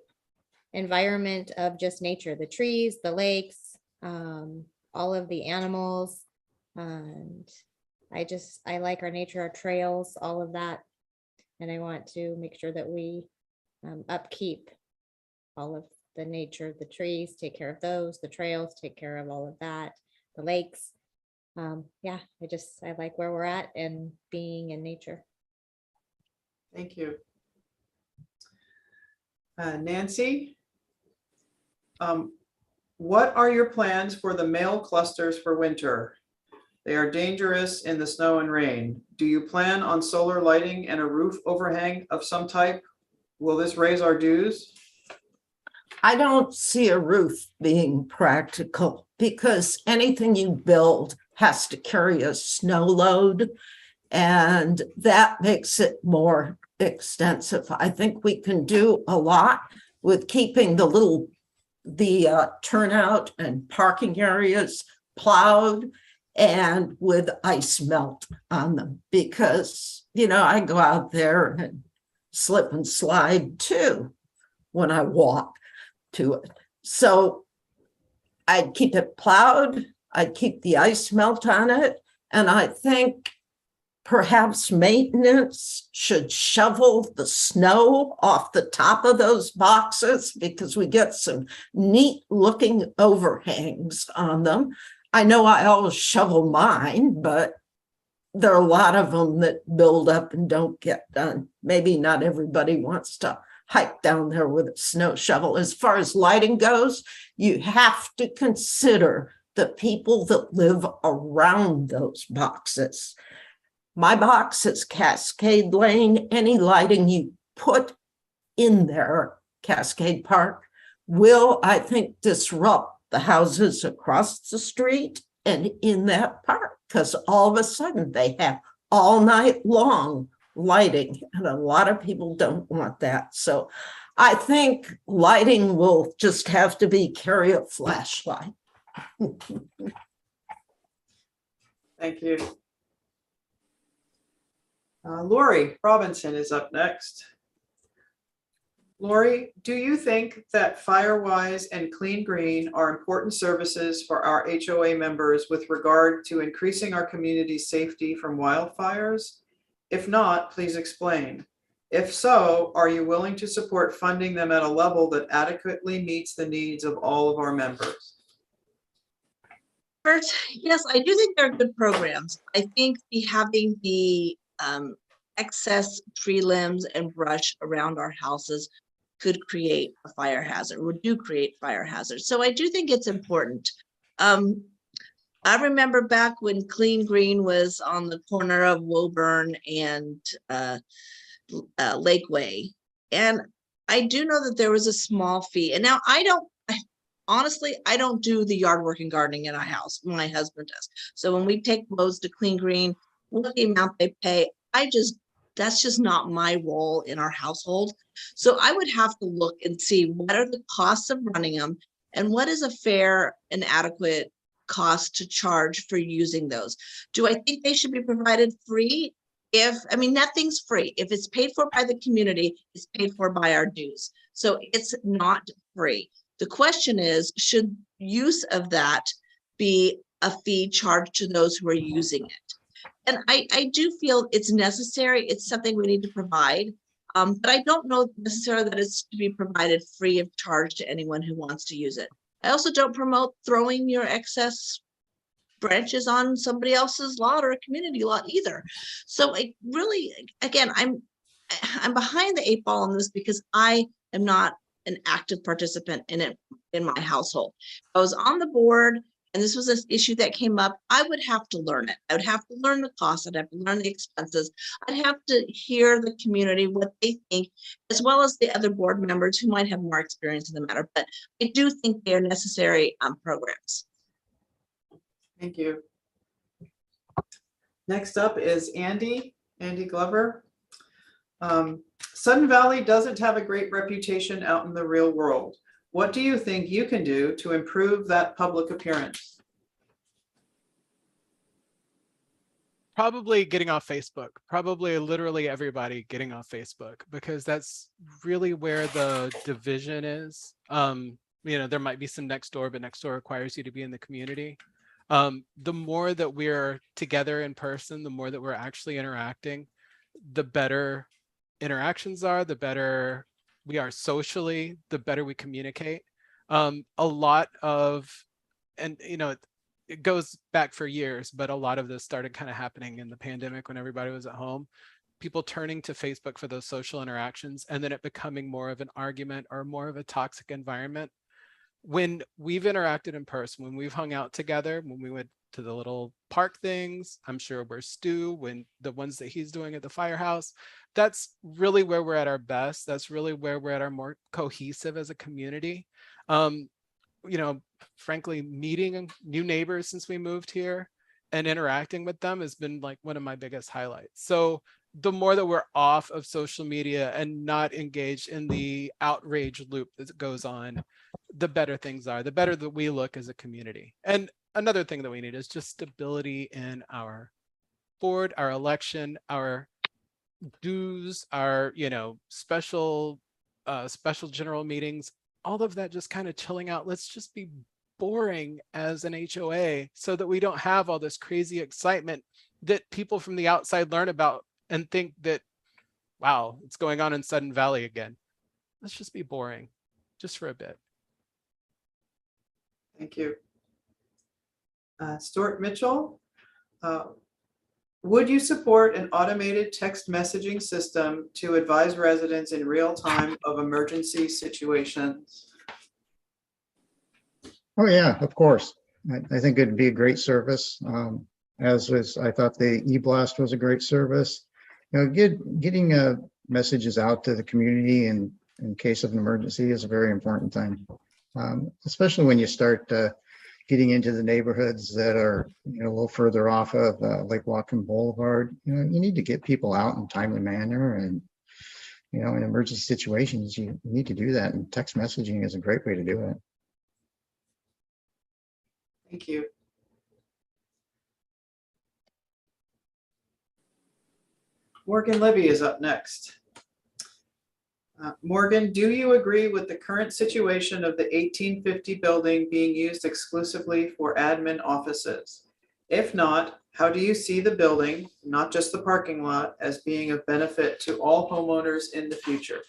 Speaker 3: environment of just nature, the trees, the lakes, all of the animals. And I like our nature, our trails, all of that. And I want to make sure that we upkeep all of the nature, the trees, take care of those, the trails, take care of all of that, the lakes. Yeah, I like where we're at and being in nature.
Speaker 1: Thank you. Nancy, what are your plans for the male clusters for winter? They are dangerous in the snow and rain. Do you plan on solar lighting and a roof overhang of some type? Will this raise our dues?
Speaker 4: I don't see a roof being practical because anything you build has to carry a snow load, and that makes it more extensive. I think we can do a lot with keeping the turnout and parking areas plowed and with ice melt on them, because, I go out there and slip and slide too. when I walk to it. So I'd keep it plowed, I'd keep the ice melt on it, and I think perhaps maintenance should shovel the snow off the top of those boxes because we get some neat looking overhangs on them. I know I always shovel mine, but there are a lot of them that build up and don't get done. Maybe not everybody wants to hike down there with a snow shovel. As far as lighting goes, you have to consider the people that live around those boxes. My box is Cascade Lane. Any lighting you put in there, Cascade Park, will, I think, disrupt the houses across the street and in that park, because all of a sudden they have all night long lighting, and a lot of people don't want that. So I think lighting will just have to be carry a flashlight.
Speaker 1: Thank you. Lori Robinson is up next. Lori, do you think that Firewise and Clean Green are important services for our HOA members with regard to increasing our community's safety from wildfires? If not, please explain. If so, are you willing to support funding them at a level that adequately meets the needs of all of our members?
Speaker 5: First, yes, I do think they're good programs. I think having the excess tree limbs and brush around our houses could create a fire hazard, or do create fire hazards. So I do think it's important. I remember back when Clean Green was on the corner of Woburn and Lakeway. And I do know that there was a small fee. And now honestly, I don't do the yard work and gardening in our house. My husband does. So when we take loads to Clean Green, what the amount they pay, that's just not my role in our household. So I would have to look and see what are the costs of running them and what is a fair and adequate cost to charge for using those. Do I think they should be provided free? Nothing's free. If it's paid for by the community, it's paid for by our dues. So it's not free. The question is, should use of that be a fee charged to those who are using it? And I do feel it's necessary. It's something we need to provide. But I don't know necessarily that it's to be provided free of charge to anyone who wants to use it. I also don't promote throwing your excess branches on somebody else's lot or a community lot either. So I really, again, I'm behind the 8 ball on this because I am not an active participant in it in my household. I was on the board and this was an issue that came up. I would have to learn it. I would have to learn the cost. I'd have to learn the expenses. I'd have to hear the community, what they think, as well as the other board members who might have more experience in the matter. But I do think they are necessary programs.
Speaker 1: Thank you. Next up is Andy Glover. Sudden Valley doesn't have a great reputation out in the real world. What do you think you can do to improve that public appearance?
Speaker 7: Probably getting off Facebook, probably literally everybody getting off Facebook, because that's really where the division is. There might be some next door, but next door requires you to be in the community. The more that we're together in person, the more that we're actually interacting, the better interactions are, the better we are socially, the better we communicate. A lot of, it goes back for years, but a lot of this started kind of happening in the pandemic when everybody was at home. People turning to Facebook for those social interactions, and then it becoming more of an argument or more of a toxic environment. When we've interacted in person, when we've hung out together, when we went to the little park things, I'm sure where Stu, when the ones that he's doing at the firehouse, that's really where we're at our best. That's really where we're at our more cohesive as a community. Frankly, meeting new neighbors since we moved here and interacting with them has been like one of my biggest highlights. So the more that we're off of social media and not engaged in the outrage loop that goes on, the better things are, the better that we look as a community. And another thing that we need is just stability in our board, our election, our dues, our, special special general meetings, all of that just kind of chilling out. Let's just be boring as an HOA so that we don't have all this crazy excitement that people from the outside learn about and think that, wow, it's going on in Sudden Valley again. Let's just be boring just for a bit.
Speaker 1: Thank you. Stuart Mitchell, would you support an automated text messaging system to advise residents in real time of emergency situations?
Speaker 8: Oh, yeah, of course. I think it'd be a great service. I thought the e-blast was a great service. Getting messages out to the community in case of an emergency is a very important thing. Especially when you start getting into the neighborhoods that are a little further off of Lake Whatcom Boulevard. You need to get people out in a timely manner, and in emergency situations, you need to do that. And text messaging is a great way to do it.
Speaker 1: Thank you. Morgan Libby is up next. Morgan, do you agree with the current situation of the 1850 building being used exclusively for admin offices? If not, how do you see the building, not just the parking lot, as being of benefit to all homeowners in the future?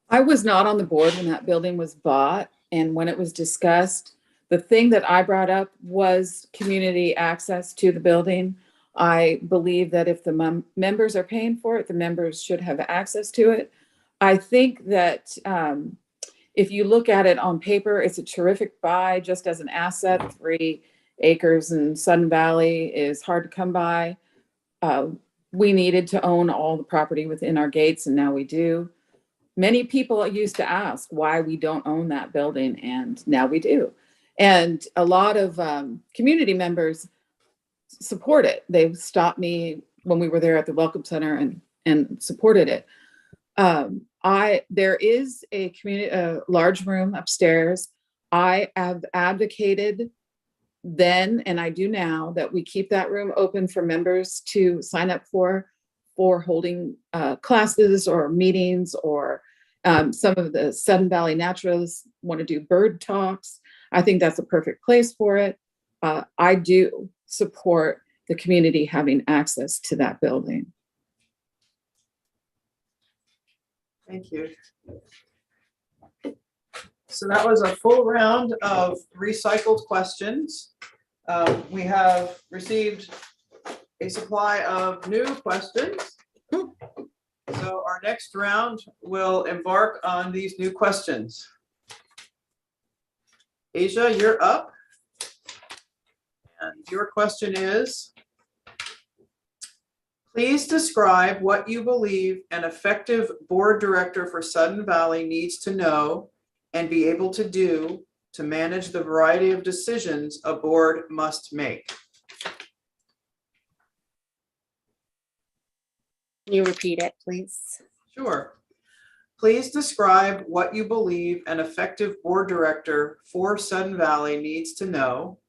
Speaker 9: I was not on the board when that building was bought, and when it was discussed, the thing that I brought up was community access to the building. I believe that if the members are paying for it, the members should have access to it. I think that if you look at it on paper, it's a terrific buy just as an asset. 3 acres in Sudden Valley is hard to come by. We needed to own all the property within our gates, and now we do. Many people used to ask why we don't own that building, and now we do. And a lot of community members support it. They've stopped me when we were there at the Welcome Center and supported it. There is a large room upstairs. I have advocated then, and I do now, that we keep that room open for members to sign up for holding classes or meetings, or some of the Sudden Valley naturalists want to do bird talks. I think that's a perfect place for it. I do support the community having access to that building.
Speaker 1: Thank you. So that was a full round of recycled questions. We have received a supply of new questions. So our next round will embark on these new questions. Asia, you're up. And your question is, please describe what you believe an effective board director for Sudden Valley needs to know and be able to do to manage the variety of decisions a board must make.
Speaker 2: Can you repeat it, please?
Speaker 1: Sure. Please describe what you believe an effective board director for Sudden Valley needs to know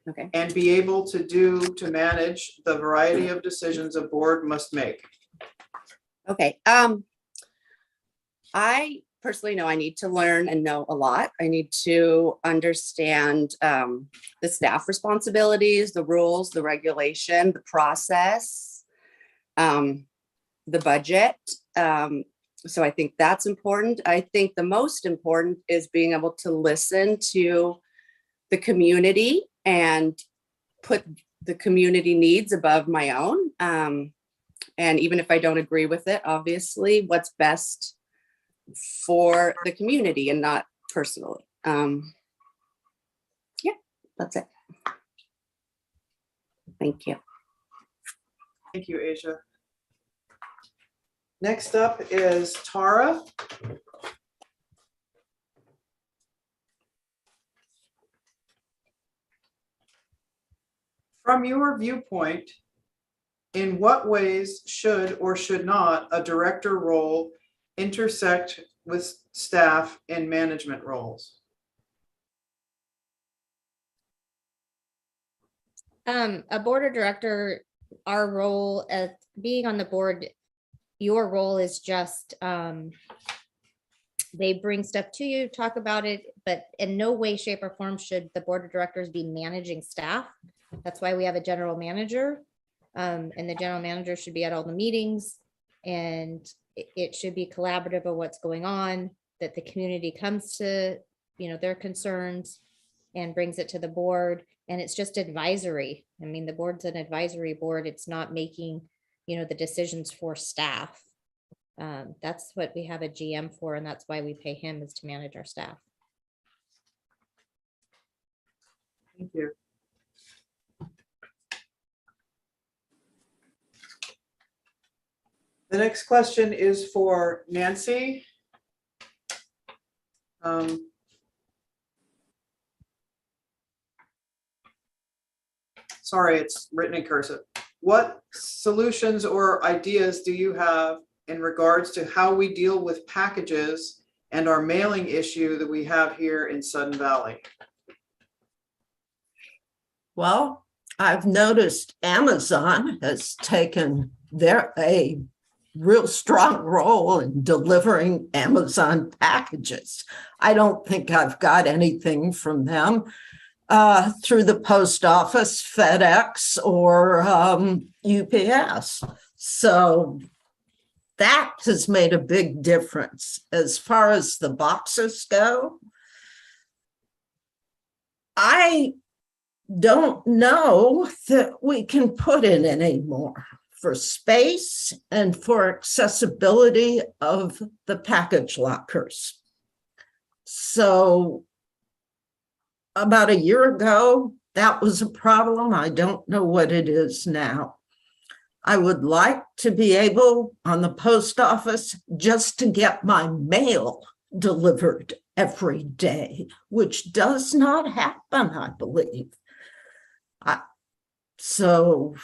Speaker 2: Okay.
Speaker 1: and be able to do to manage the variety of decisions a board must make.
Speaker 2: Okay. I personally know I need to learn and know a lot. I need to understand the staff responsibilities, the rules, the regulation, the process, the budget. So I think that's important. I think the most important is being able to listen to the community and put the community needs above my own. And even if I don't agree with it, obviously, what's best for the community and not personally. Yeah, that's it. Thank you.
Speaker 1: Thank you, Asia. Next up is Tara. From your viewpoint, in what ways should or should not a director role intersect with staff in management roles?
Speaker 3: A board of director, our role as being on the board your role is just, they bring stuff to you, talk about it, but in no way, shape, or form should the board of directors be managing staff. That's why we have a general manager. And the general manager should be at all the meetings, and it should be collaborative of what's going on, that the community comes to, their concerns and brings it to the board. And it's just advisory. I mean, the board's an advisory board. It's not making, the decisions for staff. That's what we have a GM for, and that's why we pay him, is to manage our staff.
Speaker 1: Thank you. The next question is for Nancy. Sorry, it's written in cursive. What solutions or ideas do you have in regards to how we deal with packages and our mailing issue that we have here in Sudden Valley?
Speaker 4: Well, I've noticed Amazon has taken a real strong role in delivering Amazon packages. I don't think I've got anything from them through the post office, FedEx, or UPS. So that has made a big difference. As far as the boxes go, I don't know that we can put in any more for space and for accessibility of the package lockers. So about a year ago, that was a problem. I don't know what it is now. I would like to be able on the post office just to get my mail delivered every day, which does not happen, I believe. So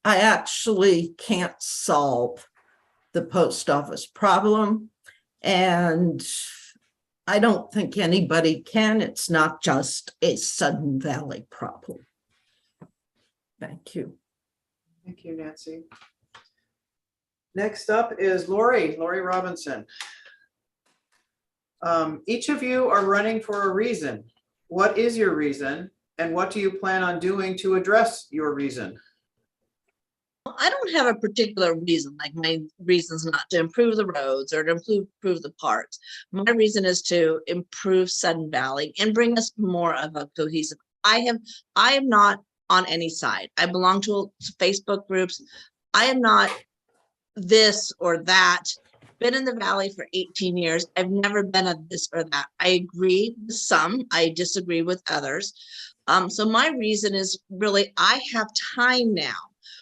Speaker 4: I actually can't solve the post office problem, and I don't think anybody can. It's not just a Sudden Valley problem. Thank you.
Speaker 1: Thank you, Nancy. Next up is Lori Robinson. Each of you are running for a reason. What is your reason, and what do you plan on doing to address your reason?
Speaker 5: I don't have a particular reason, like my reason's not to improve the roads or to improve the parks. My reason is to improve Sudden Valley and bring us more of a cohesive. I am not on any side. I belong to Facebook groups. I am not this or that. Been in the Valley for 18 years. I've never been a this or that. I agree with some, I disagree with others. So my reason is really, I have time now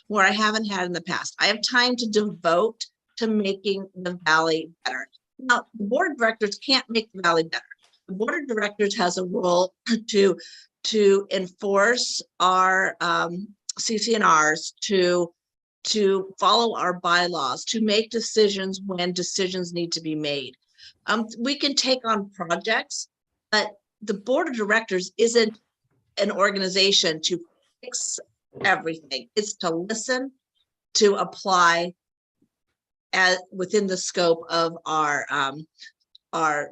Speaker 5: where I haven't had in the past. I have time to devote to making the Valley better. Now, the board of directors can't make the Valley better. The board of directors has a role to enforce our CC&Rs, to follow our bylaws, to make decisions when decisions need to be made. We can take on projects, but the board of directors isn't an organization to fix everything. It's to listen, to apply within the scope of our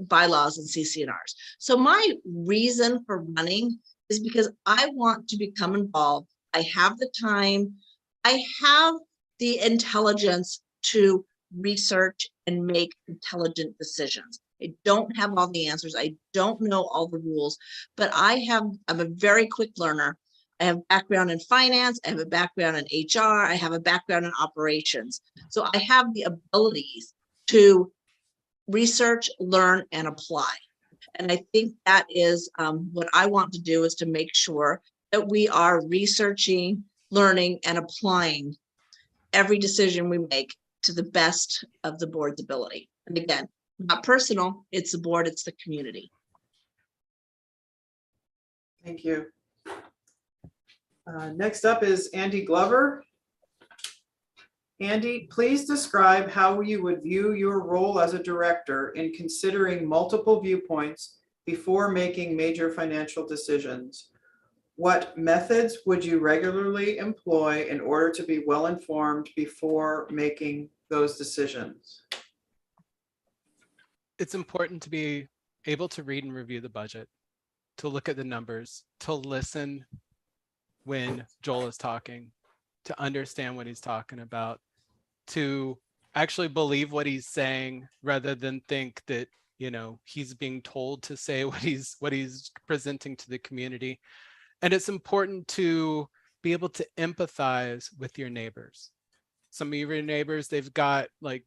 Speaker 5: bylaws and CC&Rs. So my reason for running is because I want to become involved. I have the time. I have the intelligence to research and make intelligent decisions. I don't have all the answers. I don't know all the rules, but I'm a very quick learner. I have a background in finance. I have a background in HR. I have a background in operations. So I have the abilities to research, learn, and apply. And I think that is what I want to do, is to make sure that we are researching, learning, and applying every decision we make to the best of the board's ability. And again, not personal, it's the board, it's the community.
Speaker 1: Thank you. Next up is Andy Glover. Andy, please describe how you would view your role as a director in considering multiple viewpoints before making major financial decisions. What methods would you regularly employ in order to be well-informed before making those decisions?
Speaker 7: It's important to be able to read and review the budget, to look at the numbers, to listen when Joel is talking, to understand what he's talking about, to actually believe what he's saying rather than think that, you know, he's being told to say what he's presenting to the community. And it's important to be able to empathize with your neighbors. Some of your neighbors, they've got like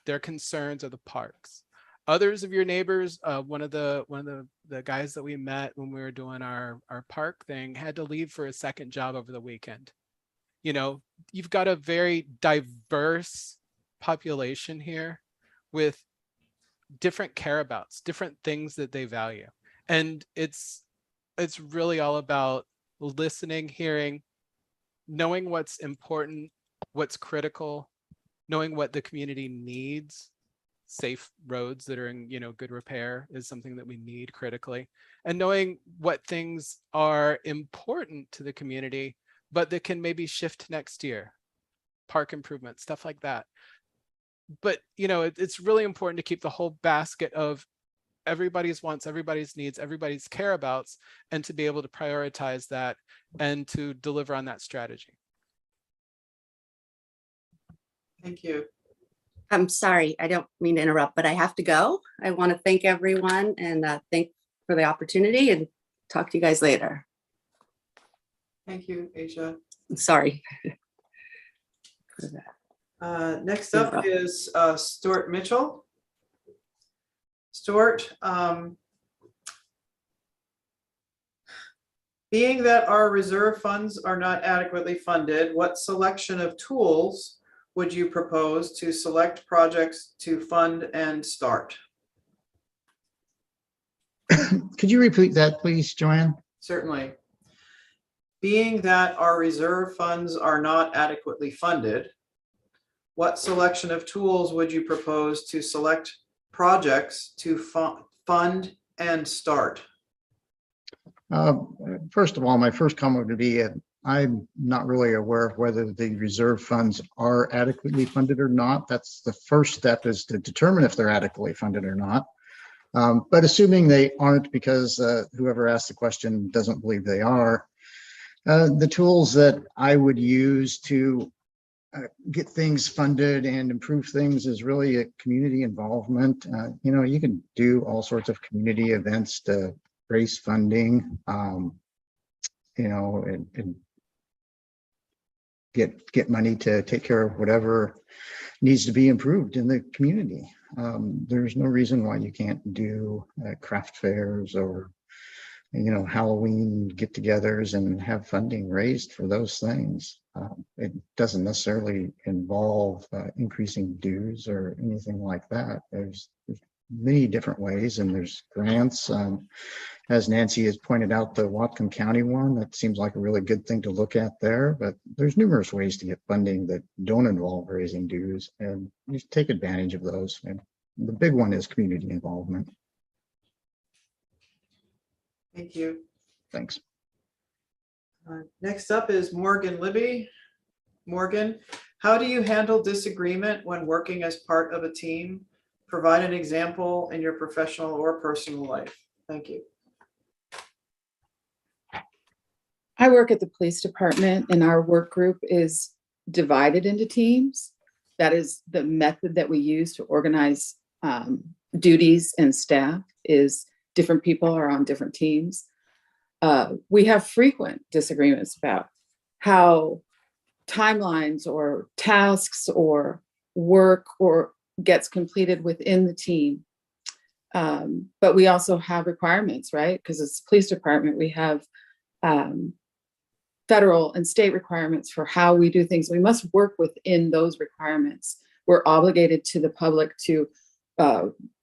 Speaker 7: their concerns are the parks. Others of your neighbors, one of the guys that we met when we were doing our park thing had to leave for a second job over the weekend. You know, you've got a very diverse population here with different care-abouts, different things that they value. And it's really all about listening, hearing, knowing what's important, what's critical, knowing what the community needs. Safe roads that are in, you know, good repair is something that we need critically, and knowing what things are important to the community, but that can maybe shift next year, park improvements, stuff like that. But, you know, it's really important to keep the whole basket of everybody's wants, everybody's needs, everybody's care abouts, and to be able to prioritize that and to deliver on that strategy.
Speaker 1: Thank you.
Speaker 2: I'm sorry, I don't mean to interrupt, but I have to go. I want to thank everyone and thank for the opportunity, and talk to you guys later.
Speaker 1: Thank you, Asia.
Speaker 2: Sorry.
Speaker 1: Next up is Stuart Mitchell. Stuart, being that our reserve funds are not adequately funded, what selection of tools would you propose to select projects to fund and start?
Speaker 8: Could you repeat that, please, Joanne?
Speaker 1: Certainly. Being that our reserve funds are not adequately funded, what selection of tools would you propose to select projects to fund and start?
Speaker 8: First of all, my first comment would be I'm not really aware of whether the reserve funds are adequately funded or not. That's the first step, is to determine if they're adequately funded or not. But assuming they aren't, because whoever asked the question doesn't believe they are, the tools that I would use to get things funded and improve things is really a community involvement. You know, you can do all sorts of community events to raise funding, you know, and get money to take care of whatever needs to be improved in the community. There's no reason why you can't do craft fairs or, you know, Halloween get-togethers and have funding raised for those things. It doesn't necessarily involve increasing dues or anything like that. There's many different ways, and there's grants. As Nancy has pointed out, the Whatcom County one, that seems like a really good thing to look at there, but there's numerous ways to get funding that don't involve raising dues, and you should take advantage of those. And the big one is community involvement.
Speaker 1: Thank you.
Speaker 8: Thanks.
Speaker 1: Next up is Morgan Libby. Morgan, how do you handle disagreement when working as part of a team? Provide an example in your professional or personal life. Thank you.
Speaker 9: I work at the police department, and our work group is divided into teams. That is the method that we use to organize duties and staff, is different people are on different teams. We have frequent disagreements about how timelines or tasks or work or gets completed within the team. But we also have requirements, right? Because it's the police department, we have federal and state requirements for how we do things. We must work within those requirements. We're obligated to the public to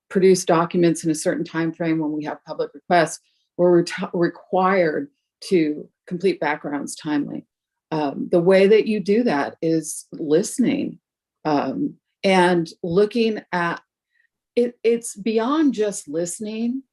Speaker 9: produce documents in a certain time frame. When we have public requests, we're required to complete backgrounds timely. The way that you do that is listening and looking at it. It's beyond just listening.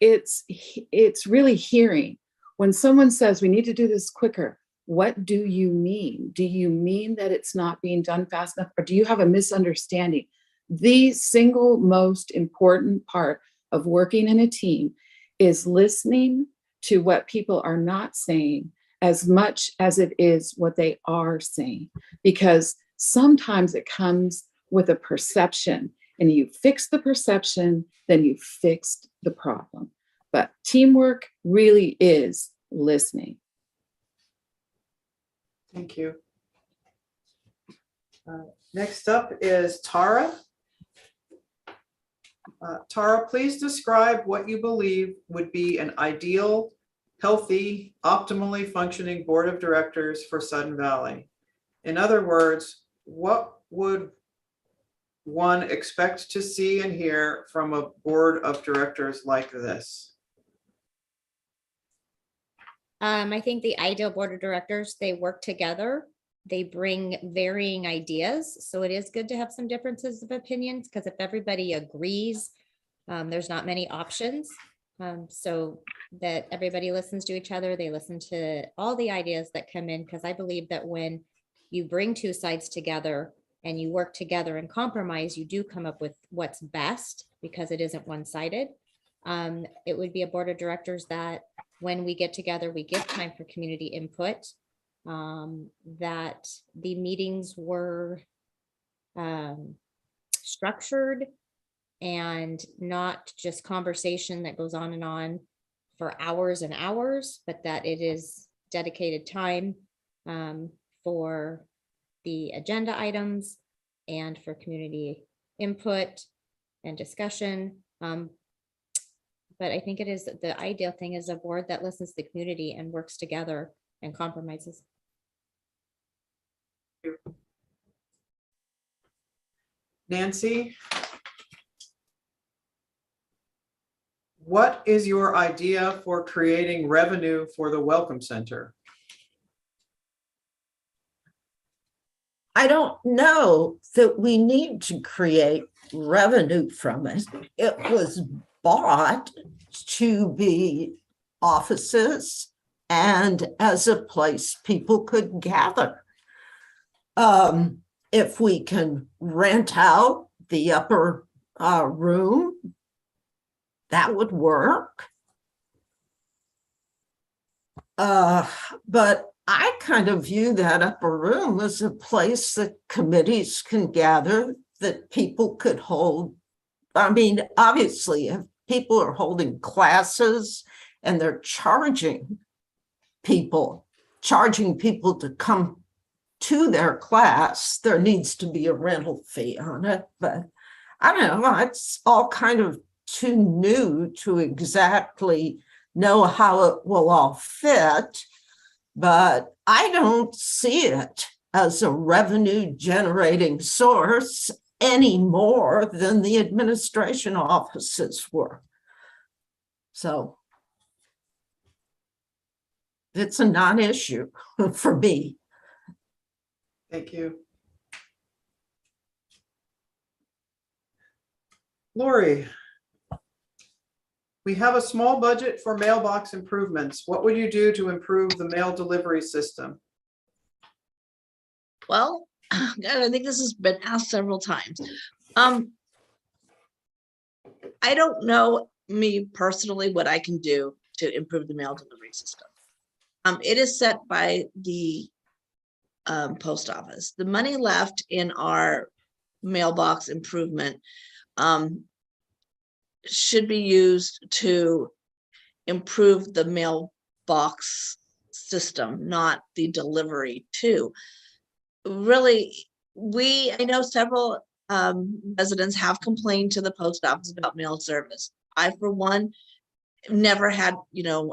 Speaker 9: It's really hearing when someone says we need to do this quicker, what do you mean? Do you mean that it's not being done fast enough, or do you have a misunderstanding? The single most important part of working in a team is listening to what people are not saying as much as it is what they are saying, because sometimes it comes with a perception, and you fix the perception, then you fixed the problem. But teamwork really is listening.
Speaker 1: Thank you. Next up is Tara. Tara, please describe what you believe would be an ideal, healthy, optimally functioning board of directors for Sudden Valley. In other words, what would one expect to see and hear from a board of directors like this?
Speaker 3: I think the ideal board of directors, they work together. They bring varying ideas. So it is good to have some differences of opinions, because if everybody agrees, there's not many options. So that everybody listens to each other, they listen to all the ideas that come in, because I believe that when you bring two sides together and you work together and compromise, you do come up with what's best, because it isn't one-sided. It would be a board of directors that when we get together, we give time for community input, that the meetings were structured and not just conversation that goes on and on for hours and hours, but that it is dedicated time for the agenda items and for community input and discussion. But I think it is the ideal thing is a board that listens to the community and works together and compromises.
Speaker 1: Nancy, what is your idea for creating revenue for the Welcome Center?
Speaker 4: I don't know that we need to create revenue from it. It was bought to be offices and as a place people could gather. If we can rent out the upper room, that would work. But I kind of view that upper room as a place that committees can gather, that people could hold. I mean, obviously, if people are holding classes and they're charging people to come to their class, there needs to be a rental fee on it. But I don't know, it's all kind of too new to exactly know how it will all fit. But I don't see it as a revenue generating source any more than the administration offices were. So it's a non-issue for me.
Speaker 1: Thank you. Lori, we have a small budget for mailbox improvements. What would you do to improve the mail delivery system?
Speaker 5: Well, God, I think this has been asked several times. I don't know, me personally, what I can do to improve the mail delivery system. It is set by the post office. The money left in our mailbox improvement should be used to improve the mailbox system, not the delivery too. Really, I know several residents have complained to the post office about mail service. I, for one, never had,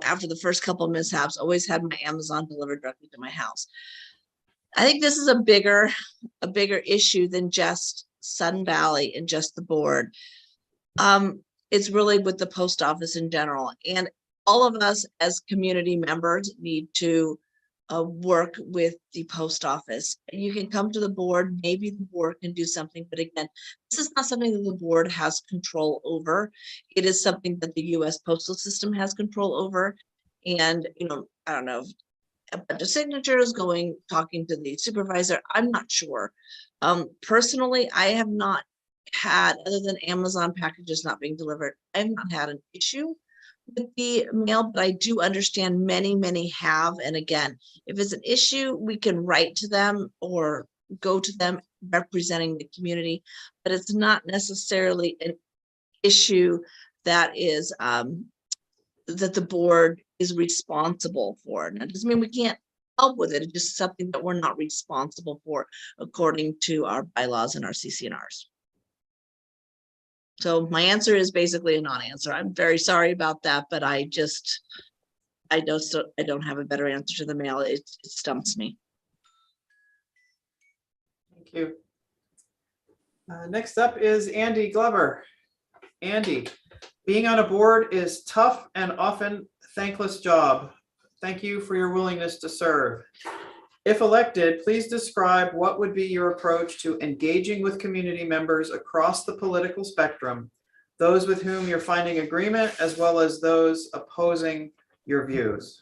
Speaker 5: after the first couple of mishaps, always had my Amazon delivered directly to my house. I think this is a bigger issue than just Sudden Valley and just the board. It's really with the post office in general, and all of us as community members need to work with the post office. You can come to the board, maybe the board can do something, but again, this is not something that the board has control over. It is something that the U.S. postal system has control over. and, I don't know, a bunch of signatures going, talking to the supervisor. I'm not sure. Personally, I have not had, other than Amazon packages not being delivered, I have not had an issue with the mail, but I do understand many have. And again, if it's an issue, we can write to them or go to them representing the community, but it's not necessarily an issue that is that the board is responsible for. Now, it doesn't mean we can't help with it. It's just something that we're not responsible for according to our bylaws and our CCNRs. So my answer is basically a non-answer. I'm very sorry about that, but I don't have a better answer to the mail. It stumps me.
Speaker 1: Thank you. Next up is Andy Glover. Andy, being on a board is tough and often thankless job. Thank you for your willingness to serve. If elected, please describe what would be your approach to engaging with community members across the political spectrum, those with whom you're finding agreement, as well as those opposing your views.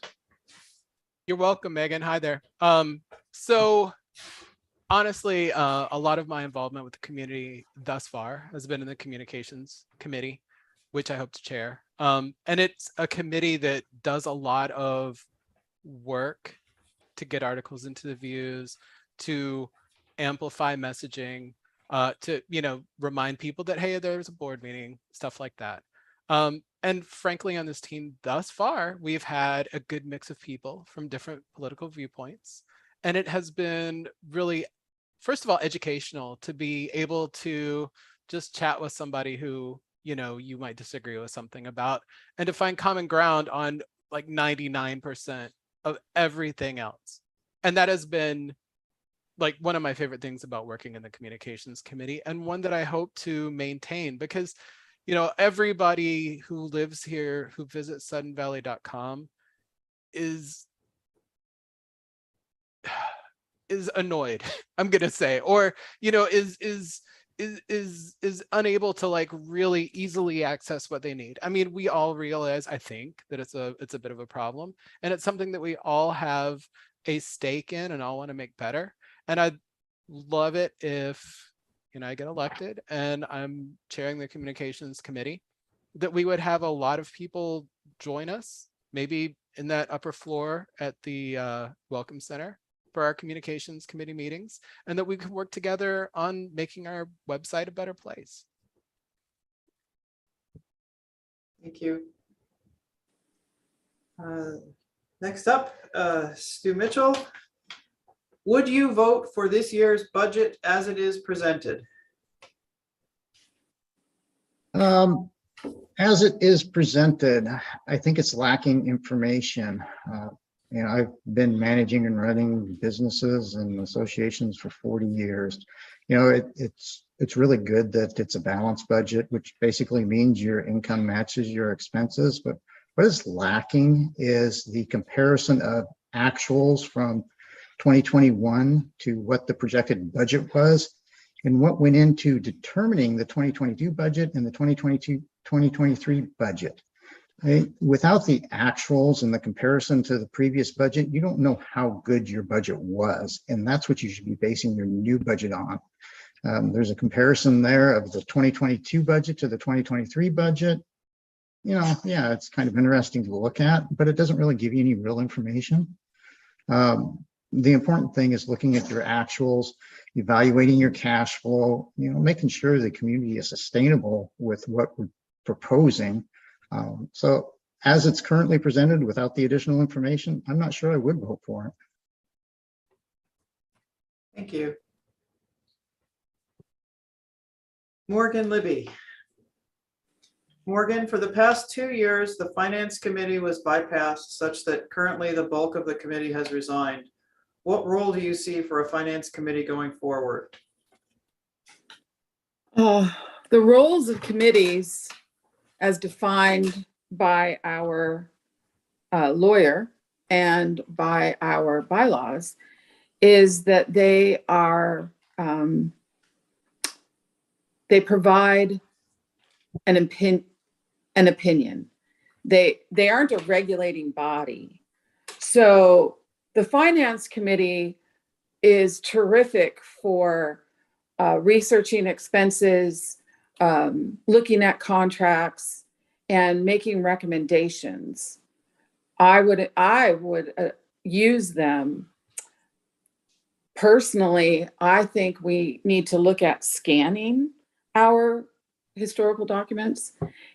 Speaker 7: You're welcome, Megan. Hi there. So honestly, a lot of my involvement with the community thus far has been in the communications committee, which I hope to chair. And it's a committee that does a lot of work to get articles into the views, to amplify messaging, to, remind people that, hey, there's a board meeting, stuff like that. And frankly, on this team thus far, we've had a good mix of people from different political viewpoints. And it has been really, first of all, educational to be able to just chat with somebody who, you might disagree with something about, and to find common ground on like 99% of everything else. And that has been like one of my favorite things about working in the communications committee, and one that I hope to maintain, because everybody who lives here, who visits suddenvalley.com is annoyed, I'm gonna say, or is unable to like really easily access what they need. I mean, we all realize, I think, that it's a bit of a problem, and it's something that we all have a stake in and all want to make better. And I'd love it if I get elected and I'm chairing the communications committee, that we would have a lot of people join us, maybe in that upper floor at the Welcome Center for our communications committee meetings, and that we can work together on making our website a better place.
Speaker 1: Thank you. Next up, Stu Mitchell. Would you vote for this year's budget as it is presented?
Speaker 8: As it is presented, I think it's lacking information. I've been managing and running businesses and associations for 40 years. It's really good that it's a balanced budget, which basically means your income matches your expenses. But what is lacking is the comparison of actuals from 2021 to what the projected budget was, and what went into determining the 2022 budget and the 2023 budget. Without the actuals and the comparison to the previous budget, you don't know how good your budget was. And that's what you should be basing your new budget on. There's a comparison there of the 2022 budget to the 2023 budget. Yeah, it's kind of interesting to look at, but it doesn't really give you any real information. The important thing is looking at your actuals, evaluating your cash flow, making sure the community is sustainable with what we're proposing. So as it's currently presented without the additional information, I'm not sure I would vote for it.
Speaker 1: Thank you. Morgan Libby. Morgan, for the past 2 years, the Finance Committee was bypassed such that currently the bulk of the committee has resigned. What role do you see for a Finance Committee going forward?
Speaker 9: The roles of committees, as defined by our lawyer and by our bylaws, is that they are they provide an opinion. they aren't a regulating body. So the finance committee is terrific for researching expenses, looking at contracts, and making recommendations. I would use them. Personally, I think we need to look at scanning our historical documents.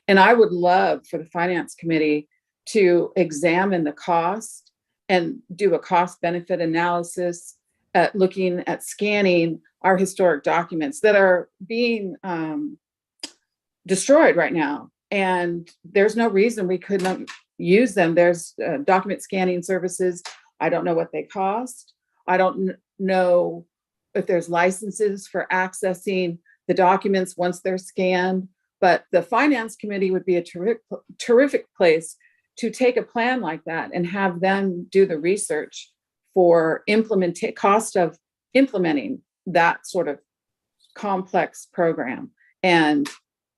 Speaker 9: And I would love for the finance committee to examine the cost and do a cost benefit analysis at looking at scanning our historic documents that are being destroyed right now. And there's no reason we couldn't use them. There's document scanning services. I don't know what they cost. I don't know if there's licenses for accessing the documents once they're scanned, but the finance committee would be a terrific place to take a plan like that and have them do the research for cost of implementing that sort of complex program. And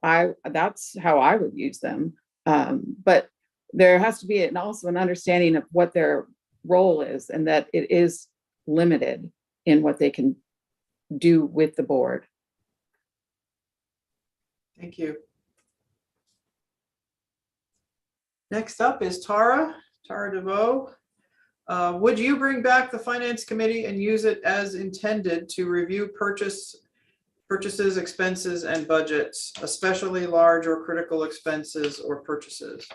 Speaker 9: that's how I would use them. But there has to be also an understanding of what their role is and that it is limited in what they can do with the board.
Speaker 1: Thank you. Next up is Tara DeVoe. Would you bring back the finance committee and use it as intended to review purchases, expenses, and budgets, especially large or critical expenses or purchases?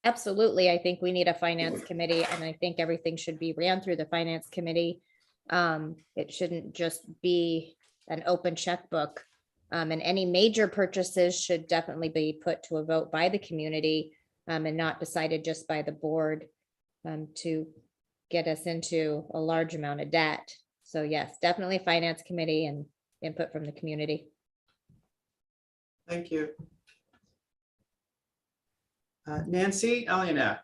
Speaker 3: Absolutely. I think we need a finance committee, and I think everything should be ran through the finance committee. It shouldn't just be an open checkbook. And any major purchases should definitely be put to a vote by the community, and not decided just by the board, to get us into a large amount of debt. So yes, definitely finance committee and input from the community.
Speaker 1: Thank you. Nancy Alyanak,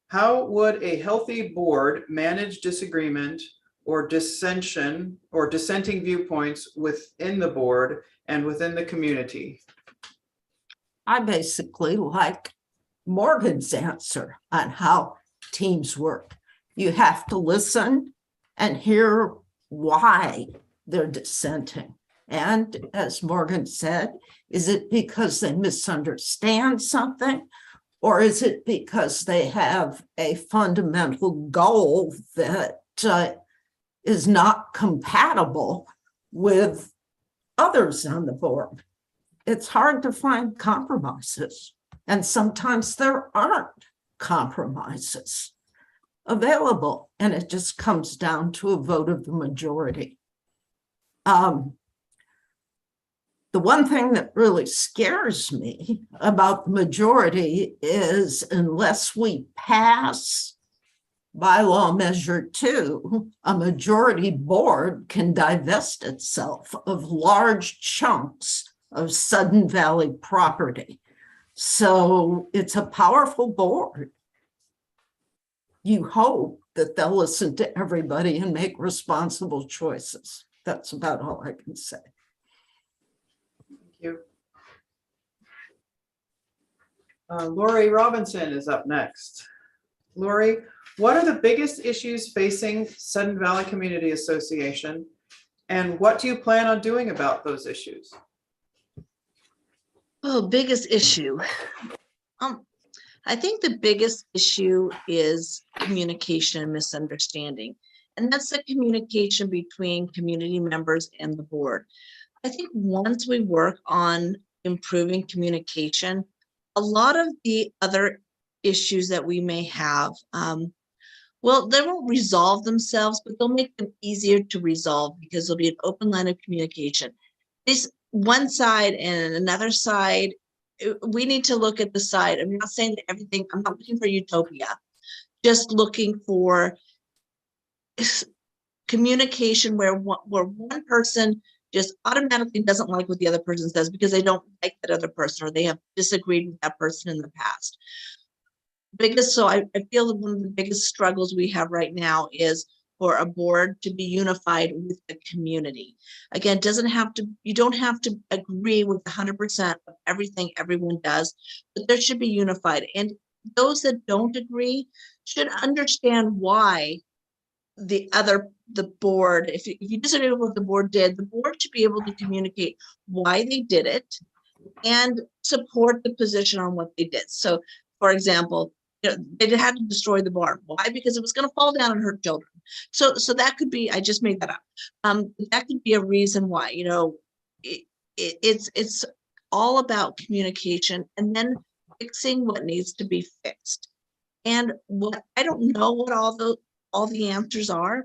Speaker 1: how would a healthy board manage disagreement or dissension or dissenting viewpoints within the board and within the community?
Speaker 4: I basically like Morgan's answer on how teams work. You have to listen and hear why they're dissenting. And as Morgan said, is it because they misunderstand something? Or is it because they have a fundamental goal that is not compatible with others on the board? It's hard to find compromises. And sometimes there aren't compromises available. And it just comes down to a vote of the majority. The one thing that really scares me about the majority is unless we pass bylaw measure 2, a majority board can divest itself of large chunks of Sudden Valley property. So it's a powerful board. You hope that they'll listen to everybody and make responsible choices. That's about all I can say.
Speaker 1: Thank you. Lori Robinson is up next. Lori, what are the biggest issues facing Sudden Valley Community Association, and what do you plan on doing about those issues?
Speaker 5: Oh, biggest issue. I think the biggest issue is communication and misunderstanding. And that's the communication between community members and the board. I think once we work on improving communication, a lot of the other issues that we may have, well, they won't resolve themselves, but they'll make them easier to resolve because there'll be an open line of communication. This one side and another side, we need to look at the side. I'm not saying that everything, I'm not looking for utopia, just looking for communication where one person just automatically doesn't like what the other person says because they don't like that other person or they have disagreed with that person in the past. So I feel that one of the biggest struggles we have right now is for a board to be unified with the community. Again, you don't have to agree with 100% of everything everyone does, but there should be unified. And those that don't agree should understand why the board, if you disagree with what the board did, the board should be able to communicate why they did it and support the position on what they did. So, for example, they had to destroy the barn. Why? Because it was going to fall down and hurt children. So that could be, I just made that up. That could be a reason why, it's all about communication and then fixing what needs to be fixed. And what I don't know what all the answers are.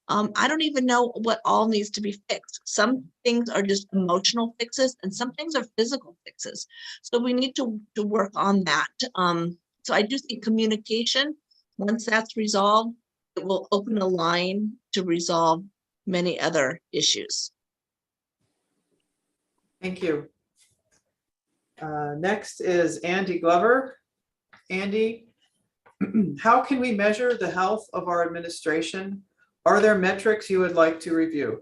Speaker 5: I don't even know what all needs to be fixed. Some things are just emotional fixes and some things are physical fixes. So we need to work on that. So I do think communication, once that's resolved, it will open a line to resolve many other issues.
Speaker 1: Thank you. Next is Andy Glover. Andy, how can we measure the health of our administration? Are there metrics you would like to review?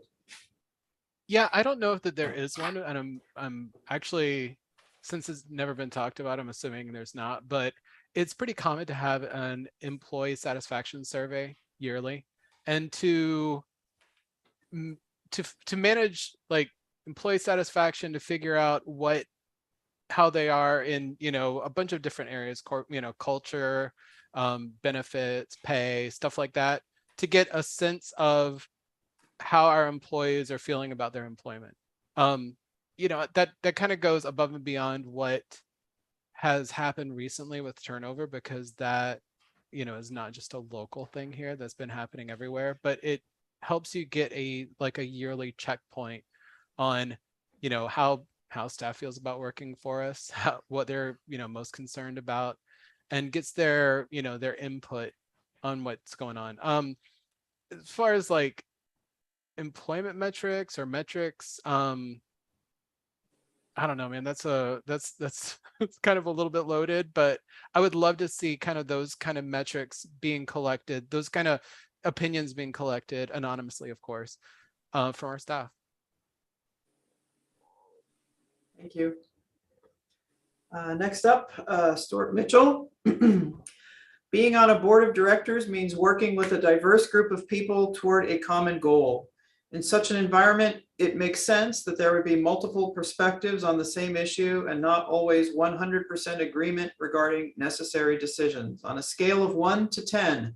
Speaker 7: Yeah, I don't know if that there is one, and I'm actually, since it's never been talked about, I'm assuming there's not, but it's pretty common to have an employee satisfaction survey yearly, and to manage like employee satisfaction, to figure out how they are in, a bunch of different areas, culture, benefits, pay, stuff like that, to get a sense of how our employees are feeling about their employment. That kind of goes above and beyond what has happened recently with turnover, because that, is not just a local thing here, that's been happening everywhere, but it helps you get a yearly checkpoint on, how staff feels about working for us, what they're, most concerned about, and gets their input on what's going on. As far as like employment metrics or metrics, I don't know, man, that's it's kind of a little bit loaded, but I would love to see kind of those kind of metrics being collected, those kind of opinions being collected anonymously, of course, from our staff.
Speaker 1: Thank you. Next up, Stuart Mitchell. Being on a board of directors means working with a diverse group of people toward a common goal. In such an environment, it makes sense that there would be multiple perspectives on the same issue and not always 100% agreement regarding necessary decisions. On a scale of 1 to 10,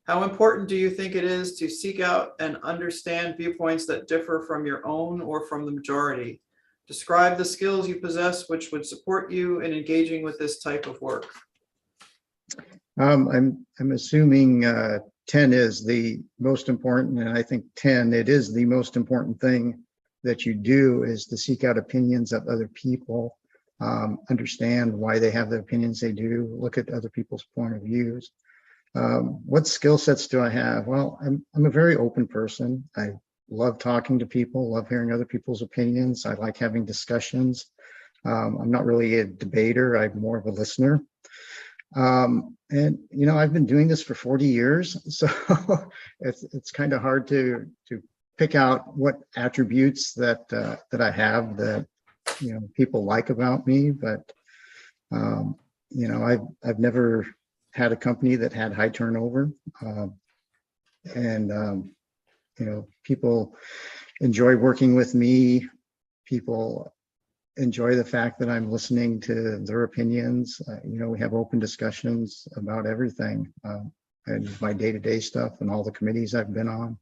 Speaker 1: how important do you think it is to seek out and understand viewpoints that differ from your own or from the majority? Describe the skills you possess which would support you in engaging with this type of work.
Speaker 8: I'm assuming 10 is the most important, and I think 10, it is the most important thing that you do, is to seek out opinions of other people, understand why they have the opinions they do, look at other people's point of views. What skill sets do I have? Well, I'm a very open person. I love talking to people, love hearing other people's opinions. I like having discussions. I'm not really a debater. I'm more of a listener. And I've been doing this for 40 years, so it's kind of hard to pick out what attributes that I have that people like about me. But I've never had a company that had high turnover, and people enjoy working with me. People enjoy the fact that I'm listening to their opinions. We have open discussions about everything, and my day-to-day stuff and all the committees I've been on.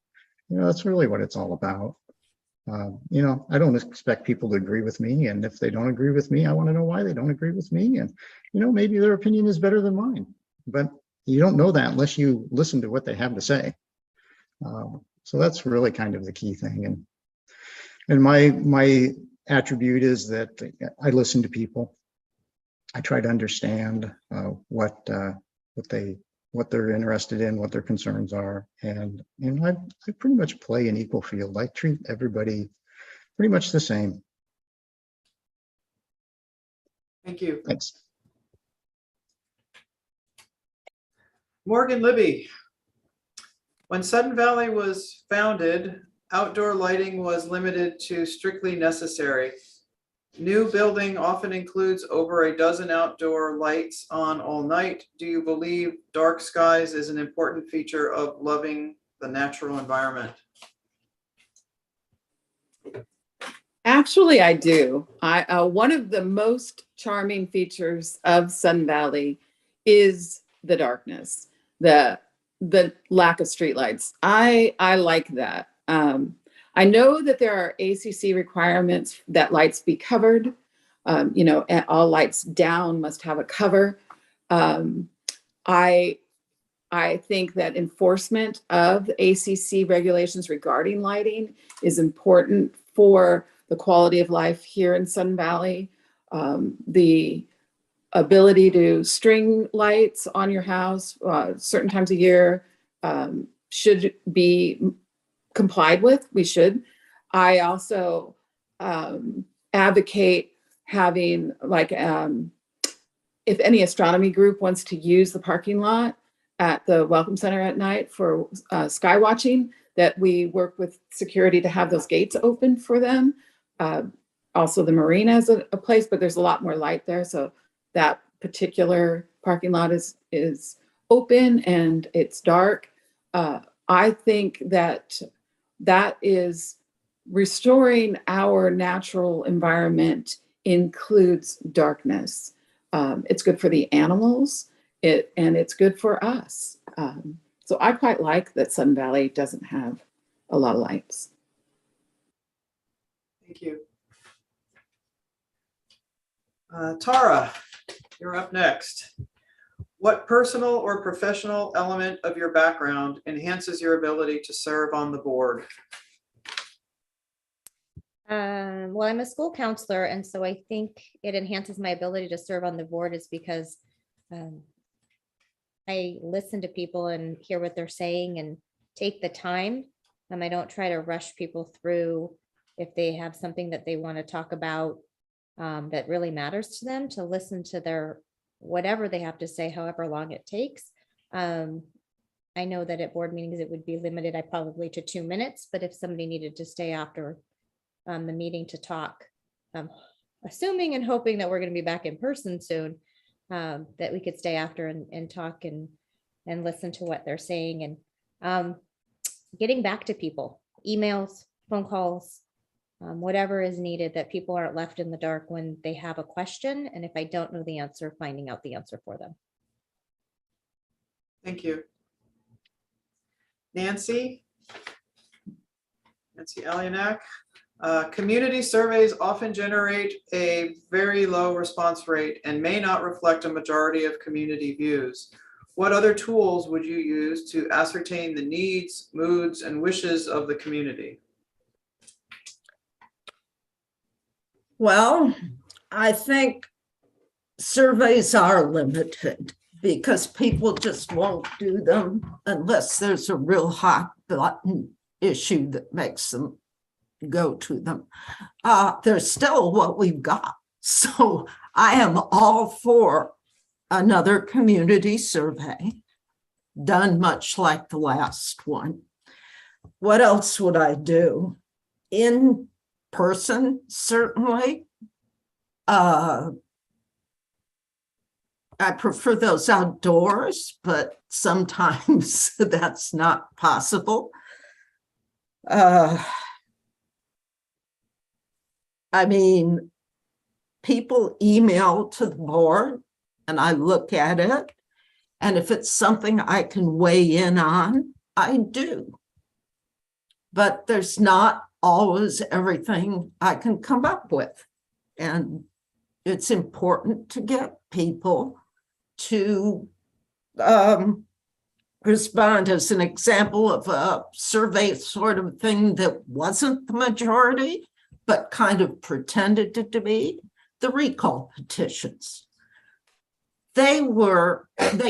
Speaker 8: That's really what it's all about. I don't expect people to agree with me, and if they don't agree with me, I want to know why they don't agree with me, and maybe their opinion is better than mine, but you don't know that unless you listen to what they have to say. So that's really kind of the key thing, and my attribute is that I listen to people. I try to understand what they're interested in, what their concerns are, and I pretty much play an equal field. I treat everybody pretty much the same.
Speaker 1: Thank you.
Speaker 8: Thanks.
Speaker 1: Morgan Libby. When Sudden Valley was founded, outdoor lighting was limited to strictly necessary. New building often includes over a dozen outdoor lights on all night. Do you believe dark skies is an important feature of loving the natural environment?
Speaker 9: Actually, I do. One of the most charming features of Sun Valley is the darkness, the lack of streetlights. I like that. I know that there are ACC requirements that lights be covered. And all lights down must have a cover. I think that enforcement of ACC regulations regarding lighting is important for the quality of life here in Sun Valley. The ability to string lights on your house certain times a year should be complied with. We should. I also advocate having if any astronomy group wants to use the parking lot at the Welcome Center at night for sky watching, that we work with security to have those gates open for them. Also the marina is a place, but there's a lot more light there. So that particular parking lot is open and it's dark. I think that is restoring our natural environment includes darkness. It's good for the animals and it's good for us. So I quite like that Sun Valley doesn't have a lot of lights.
Speaker 1: Thank you. Tara, you're up next. What personal or professional element of your background enhances your ability to serve on the board?
Speaker 3: Well, I'm a school counselor, and so I think it enhances my ability to serve on the board is because I listen to people and hear what they're saying and take the time. I don't try to rush people through if they have something that they want to talk about that really matters to them, to listen to their whatever they have to say, however long it takes. I know that at board meetings it would be limited, probably to 2 minutes, but if somebody needed to stay after the meeting to talk, assuming and hoping that we're going to be back in person soon, that we could stay after and talk and listen to what they're saying, and getting back to people, emails, phone calls, whatever is needed, that people aren't left in the dark when they have a question. And if I don't know the answer, finding out the answer for them.
Speaker 1: Thank you. Nancy Alionak. Community surveys often generate a very low response rate and may not reflect a majority of community views. What other tools would you use to ascertain the needs, moods, and wishes of the community?
Speaker 4: Well, I think surveys are limited because people just won't do them unless there's a real hot button issue that makes them go to them. There's still what we've got. So I am all for another community survey done much like the last one. What else would I do? In person, certainly. I prefer those outdoors, but sometimes that's not possible. I mean, people email to the board and I look at it, and if it's something I can weigh in on, I do. But there's not always everything I can come up with. And it's important to get people to respond. As an example of a survey sort of thing that wasn't the majority, but kind of pretended to be, the recall petitions. They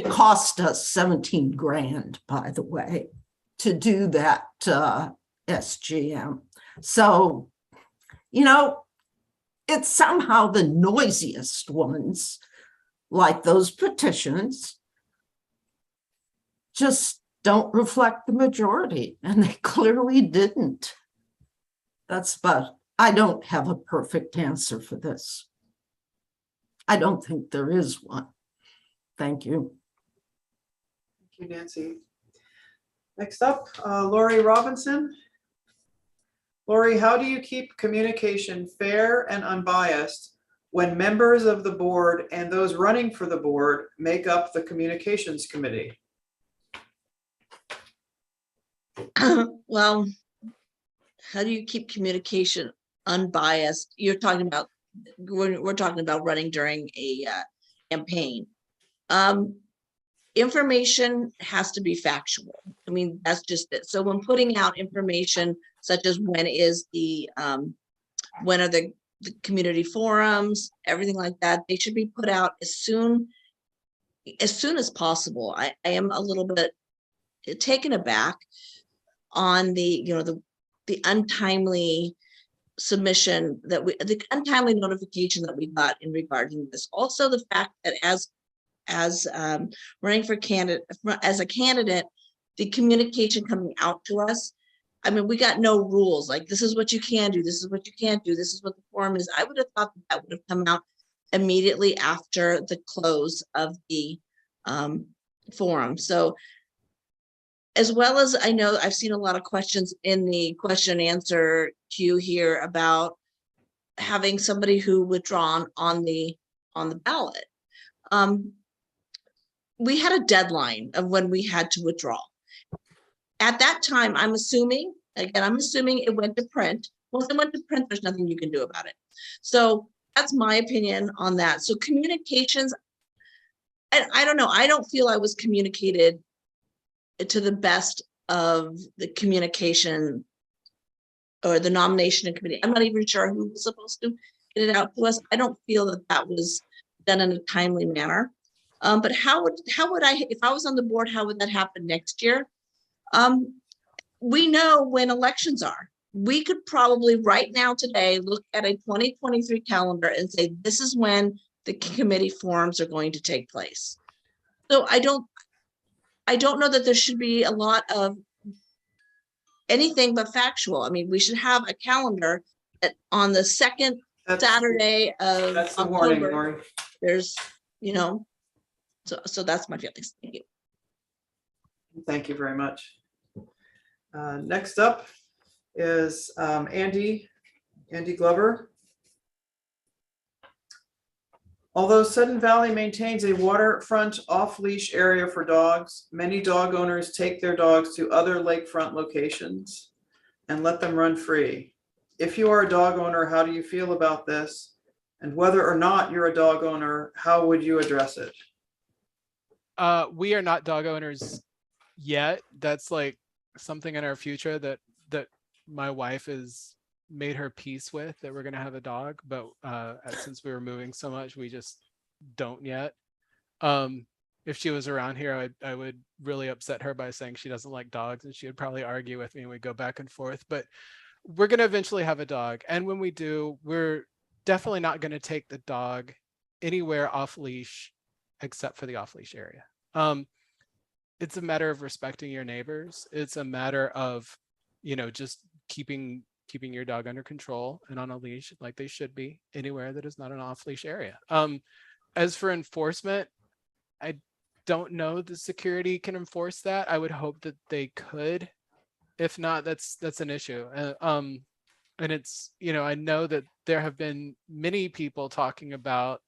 Speaker 4: cost us 17 grand, by the way, to do that SGM. So, it's somehow the noisiest ones, like those petitions, just don't reflect the majority, and they clearly didn't. But I don't have a perfect answer for this. I don't think there is one. Thank you.
Speaker 1: Thank you, Nancy. Next up, Lori Robinson. Lori, how do you keep communication fair and unbiased when members of the board and those running for the board make up the communications committee?
Speaker 5: Well, how do you keep communication unbiased? You're talking about, we're talking about running during a campaign. Information has to be factual. I mean, that's just it. So when putting out information such as when are the community forums, everything like that, they should be put out as soon as possible. I am a little bit taken aback on the untimely submission the untimely notification that we got in regarding this. Also, the fact that as running for as a candidate, the communication coming out to us, I mean, we got no rules, like this is what you can do, this is what you can't do, this is what the forum is. I would have thought that would have come out immediately after the close of the forum. So as well as I know I've seen a lot of questions in the question and answer queue here about having somebody who withdrawn on the ballot. We had a deadline of when we had to withdraw. At that time, I'm assuming it went to print. Once it went to print, there's nothing you can do about it. So that's my opinion on that. So communications, I don't know. I don't feel I was communicated to the best of the communication or the nomination committee. I'm not even sure who was supposed to get it out to us. I don't feel that was done in a timely manner. But how would I, if I was on the board, how would that happen next year? We know when elections are. We could probably right now today look at a 2023 calendar and say, this is when the committee forums are going to take place. So I don't know that there should be a lot of anything but factual. I mean, we should have a calendar that on the second Saturday of
Speaker 1: That's the
Speaker 5: October,
Speaker 1: warning, Lori.
Speaker 5: there's, so that's my feelings. Thank you.
Speaker 1: Thank you very much. Next up is Andy Glover. Although Sudden Valley maintains a waterfront off-leash area for dogs, many dog owners take their dogs to other lakefront locations and let them run free. If you are a dog owner, how do you feel about this? And whether or not you're a dog owner, how would you address it?
Speaker 7: We are not dog owners yet. That's like something in our future that my wife has made her peace with, that we're going to have a dog, but since we were moving so much, we just don't yet. If she was around here, I would really upset her by saying she doesn't like dogs, and she would probably argue with me and we'd go back and forth. But we're going to eventually have a dog, and when we do, we're definitely not going to take the dog anywhere off leash except for the off leash area. It's a matter of respecting your neighbors. It's a matter of, just keeping your dog under control and on a leash like they should be anywhere that is not an off leash area. As for enforcement, I don't know the security can enforce that. I would hope that they could. If not, that's an issue. And it's, I know that there have been many people talking about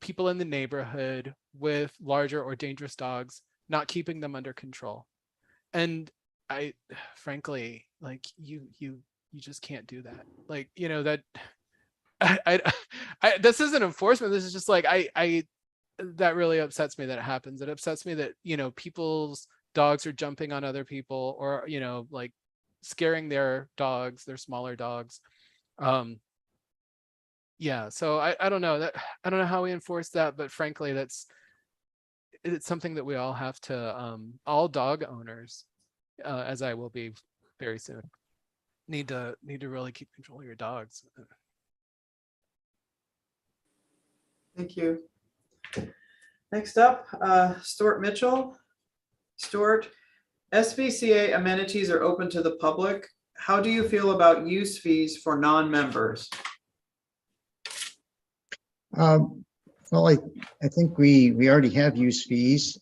Speaker 7: people in the neighborhood with larger or dangerous dogs, not keeping them under control. And I, frankly, like you just can't do that. Like, that I this isn't enforcement. This is just like, that really upsets me that it happens. It upsets me that, people's dogs are jumping on other people, or, like scaring their dogs, their smaller dogs. Yeah, so I don't know that. I don't know how we enforce that, but frankly, it's something that we all have to, all dog owners, as I will be very soon, need to really keep control of your dogs.
Speaker 1: Thank you. Next up, Stuart Mitchell. Stuart, SVCA amenities are open to the public. How do you feel about use fees for non-members?
Speaker 8: Well, I think we already have use fees.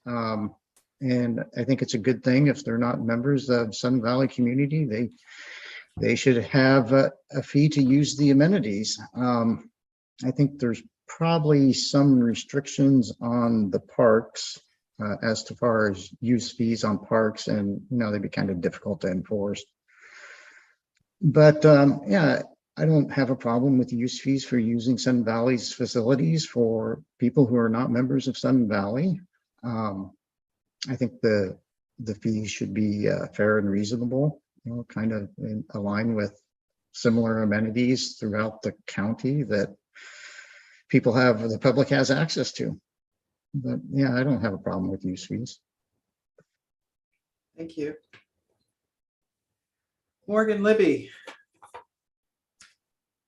Speaker 8: And I think it's a good thing if they're not members of Sun Valley community, they should have a fee to use the amenities. I think there's probably some restrictions on the parks as to far as use fees on parks, and they'd be kind of difficult to enforce. But yeah, I don't have a problem with use fees for using Sun Valley's facilities for people who are not members of Sun Valley. I think the fees should be fair and reasonable, kind of in line with similar amenities throughout the county that the public has access to. But yeah, I don't have a problem with use fees.
Speaker 1: Thank you. Morgan Libby.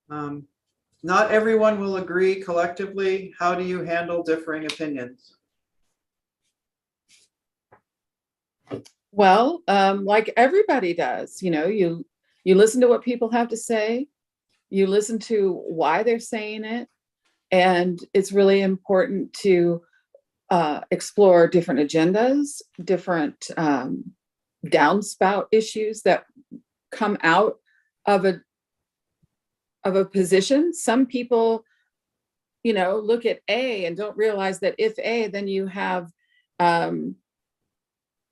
Speaker 1: Not everyone will agree collectively. How do you handle differing opinions?
Speaker 9: Well, like everybody does, you listen to what people have to say, you listen to why they're saying it, and it's really important to explore different agendas, different downspout issues that come out of a position. Some people, look at A and don't realize that if A, then you have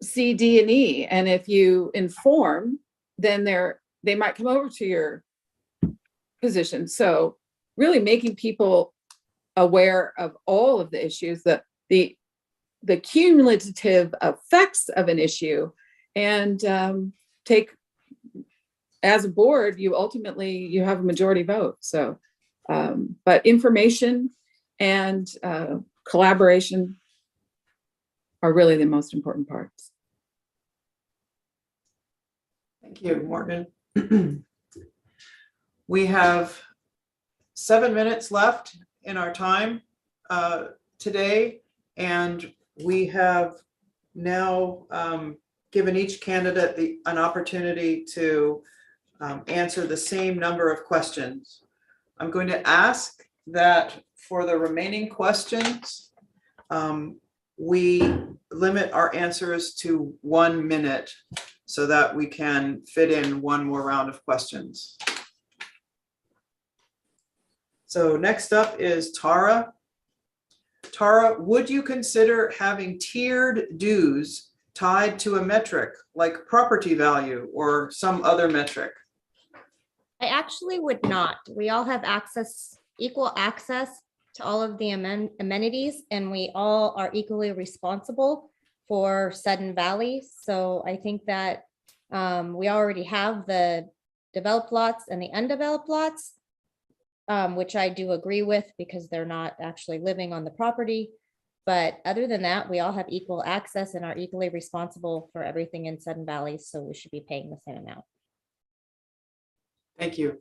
Speaker 9: C, D, and E. And if you inform, then they might come over to your position. So really making people aware of all of the issues, that the cumulative effects of an issue, and as a board, you have a majority vote. So, but information and collaboration are really the most important parts.
Speaker 1: Thank you, Morgan. We have 7 minutes left in our time today, and we have now given each candidate an opportunity to answer the same number of questions. I'm going to ask that for the remaining questions, we limit our answers to 1 minute so that we can fit in one more round of questions. So next up is Tara. Tara, would you consider having tiered dues tied to a metric like property value or some other metric?
Speaker 3: I actually would not. We all have equal access to all of the amenities, and we all are equally responsible for Sudden Valley. So I think that we already have the developed lots and the undeveloped lots, which I do agree with because they're not actually living on the property. But other than that, we all have equal access and are equally responsible for everything in Sudden Valley. So we should be paying the same amount.
Speaker 1: Thank you.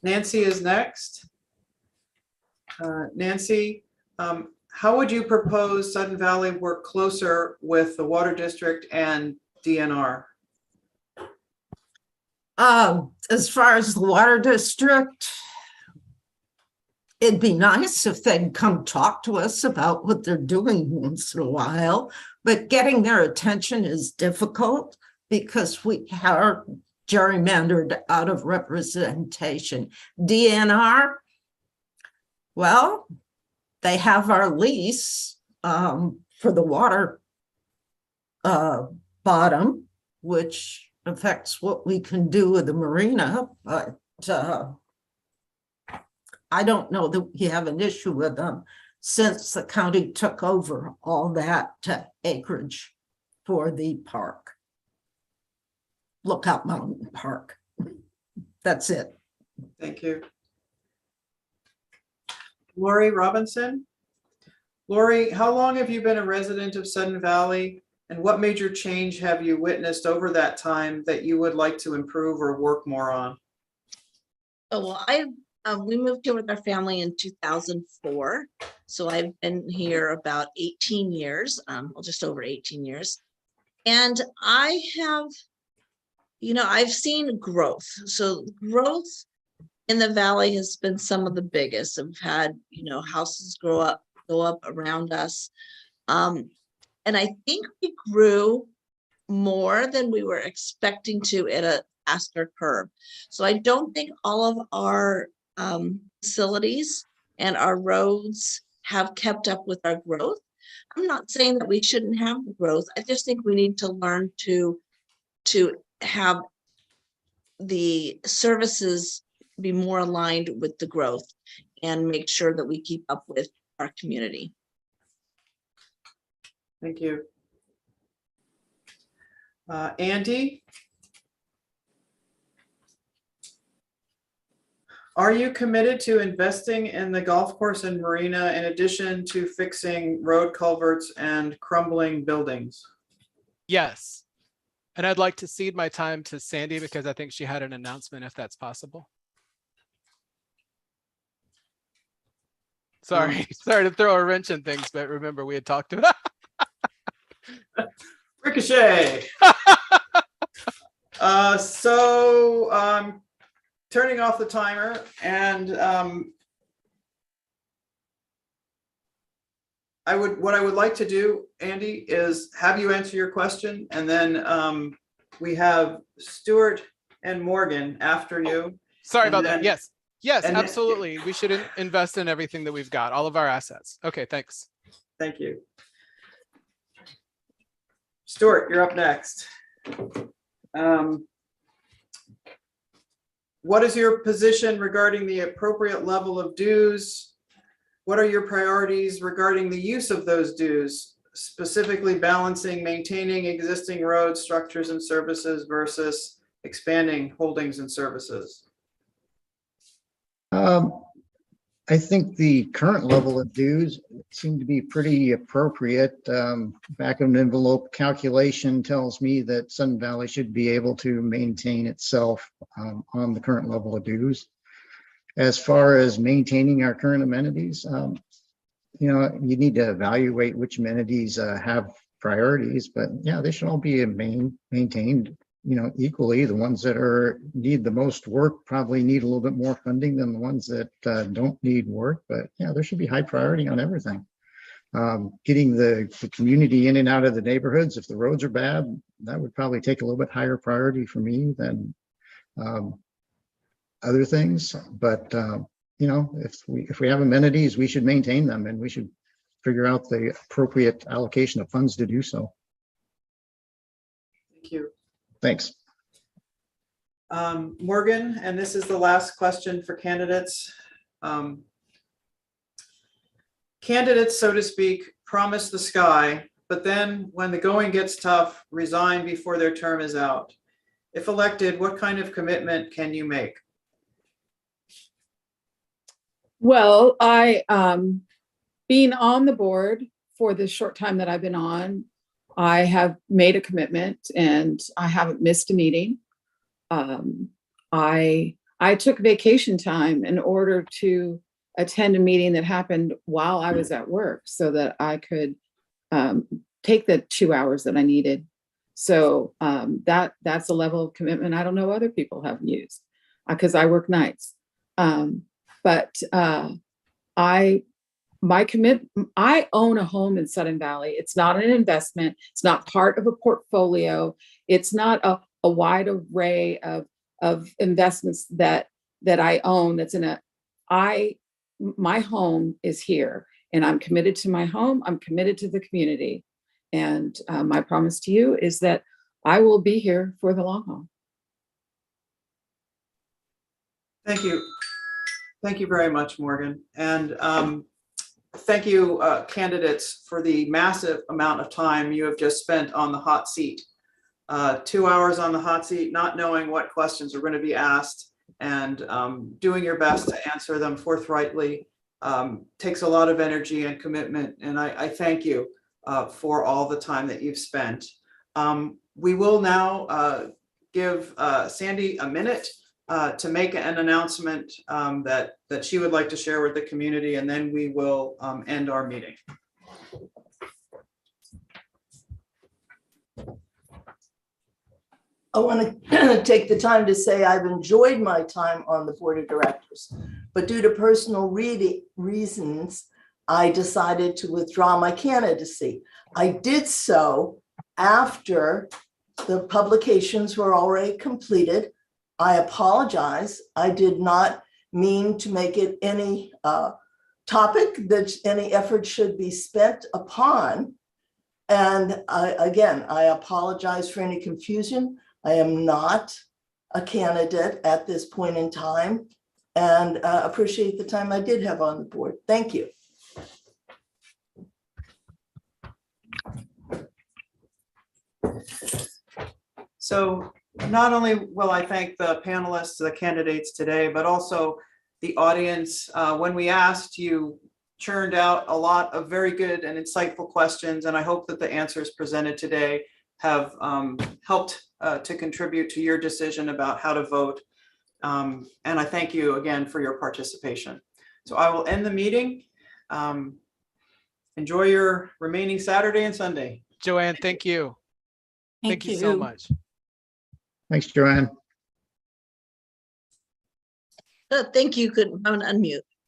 Speaker 1: Nancy is next. Nancy, how would you propose Sudden Valley work closer with the Water District and DNR?
Speaker 4: As far as the Water District, it'd be nice if they'd come talk to us about what they're doing once in a while, but getting their attention is difficult because we are gerrymandered out of representation. DNR, well, they have our lease for the water bottom, which affects what we can do with the marina, but I don't know that we have an issue with them since the county took over all that acreage for the park. Lookout Mountain Park. That's it.
Speaker 1: Thank you. Lori Robinson. Lori, how long have you been a resident of Sudden Valley, and what major change have you witnessed over that time that you would like to improve or work more on?
Speaker 5: Oh, well, I've We moved here with our family in 2004. So I've been here about 18 years, well, just over 18 years. And I have, I've seen growth. So growth in the valley has been some of the biggest. I've had, houses go up around us. And I think we grew more than we were expecting to at a faster curve. So I don't think all of our facilities and our roads have kept up with our growth. I'm not saying that we shouldn't have the growth. I just think we need to learn to have the services be more aligned with the growth and make sure that we keep up with our community.
Speaker 1: Thank you. Andy? Are you committed to investing in the golf course and marina in addition to fixing road culverts and crumbling buildings?
Speaker 7: Yes. And I'd like to cede my time to Sandy because I think she had an announcement if that's possible. Sorry, sorry to throw a wrench in things, but remember we had talked about
Speaker 1: Ricochet. Turning off the timer, and what I would like to do, Andy, is have you answer your question, and then we have Stuart and Morgan after you.
Speaker 7: Sorry
Speaker 1: And
Speaker 7: about that.
Speaker 1: then-
Speaker 7: Yes, yes,
Speaker 1: and then-
Speaker 7: absolutely. We should invest in everything that we've got, all of our assets. Okay, thanks.
Speaker 1: Thank you. Stuart, you're up next. What is your position regarding the appropriate level of dues? What are your priorities regarding the use of those dues, specifically balancing maintaining existing roads, structures, and services versus expanding holdings and services?
Speaker 8: I think the current level of dues seem to be pretty appropriate. Back of an envelope calculation tells me that Sun Valley should be able to maintain itself on the current level of dues. As far as maintaining our current amenities, you need to evaluate which amenities have priorities, but yeah, they should all be maintained equally. The ones that need the most work probably need a little bit more funding than the ones that don't need work, but yeah, there should be high priority on everything. Getting the community in and out of the neighborhoods, if the roads are bad, that would probably take a little bit higher priority for me than other things. But if we have amenities, we should maintain them, and we should figure out the appropriate allocation of funds to do so.
Speaker 1: Thank you.
Speaker 8: Thanks.
Speaker 1: Morgan, and this is the last question for candidates. Candidates, so to speak, promise the sky, but then when the going gets tough, resign before their term is out. If elected, what kind of commitment can you make?
Speaker 9: Well, being on the board for the short time that I've been on, I have made a commitment and I haven't missed a meeting. I took vacation time in order to attend a meeting that happened while I was at work so that I could take the 2 hours that I needed. So that's a level of commitment I don't know other people have used because I work nights. I own a home in Sudden Valley. It's not an investment. It's not part of a portfolio. It's not a wide array of investments that I own. My home is here, and I'm committed to my home. I'm committed to the community. And my promise to you is that I will be here for the long haul.
Speaker 1: Thank you. Thank you very much, Morgan. And thank you, candidates, for the massive amount of time you have just spent on the hot seat. 2 hours on the hot seat, not knowing what questions are going to be asked, and doing your best to answer them forthrightly takes a lot of energy and commitment. And I thank you for all the time that you've spent. We will now give Sandy a minute to make an announcement that she would like to share with the community, and then we will end our meeting.
Speaker 6: I want to take the time to say I've enjoyed my time on the board of directors, but due to personal reasons, I decided to withdraw my candidacy. I did so after the publications were already completed. I apologize. I did not mean to make it any topic that any effort should be spent upon. And again, I apologize for any confusion. I am not a candidate at this point in time, and appreciate the time I did have on the board. Thank you.
Speaker 1: So not only will I thank the panelists, the candidates today, but also the audience. When we asked, you churned out a lot of very good and insightful questions, and I hope that the answers presented today have helped to contribute to your decision about how to vote. And I thank you again for your participation. So I will end the meeting. Enjoy your remaining Saturday and Sunday.
Speaker 7: Joanne, thank you. Thank you so much.
Speaker 8: Thanks, Joanne.
Speaker 5: Thank you. Couldn't unmute.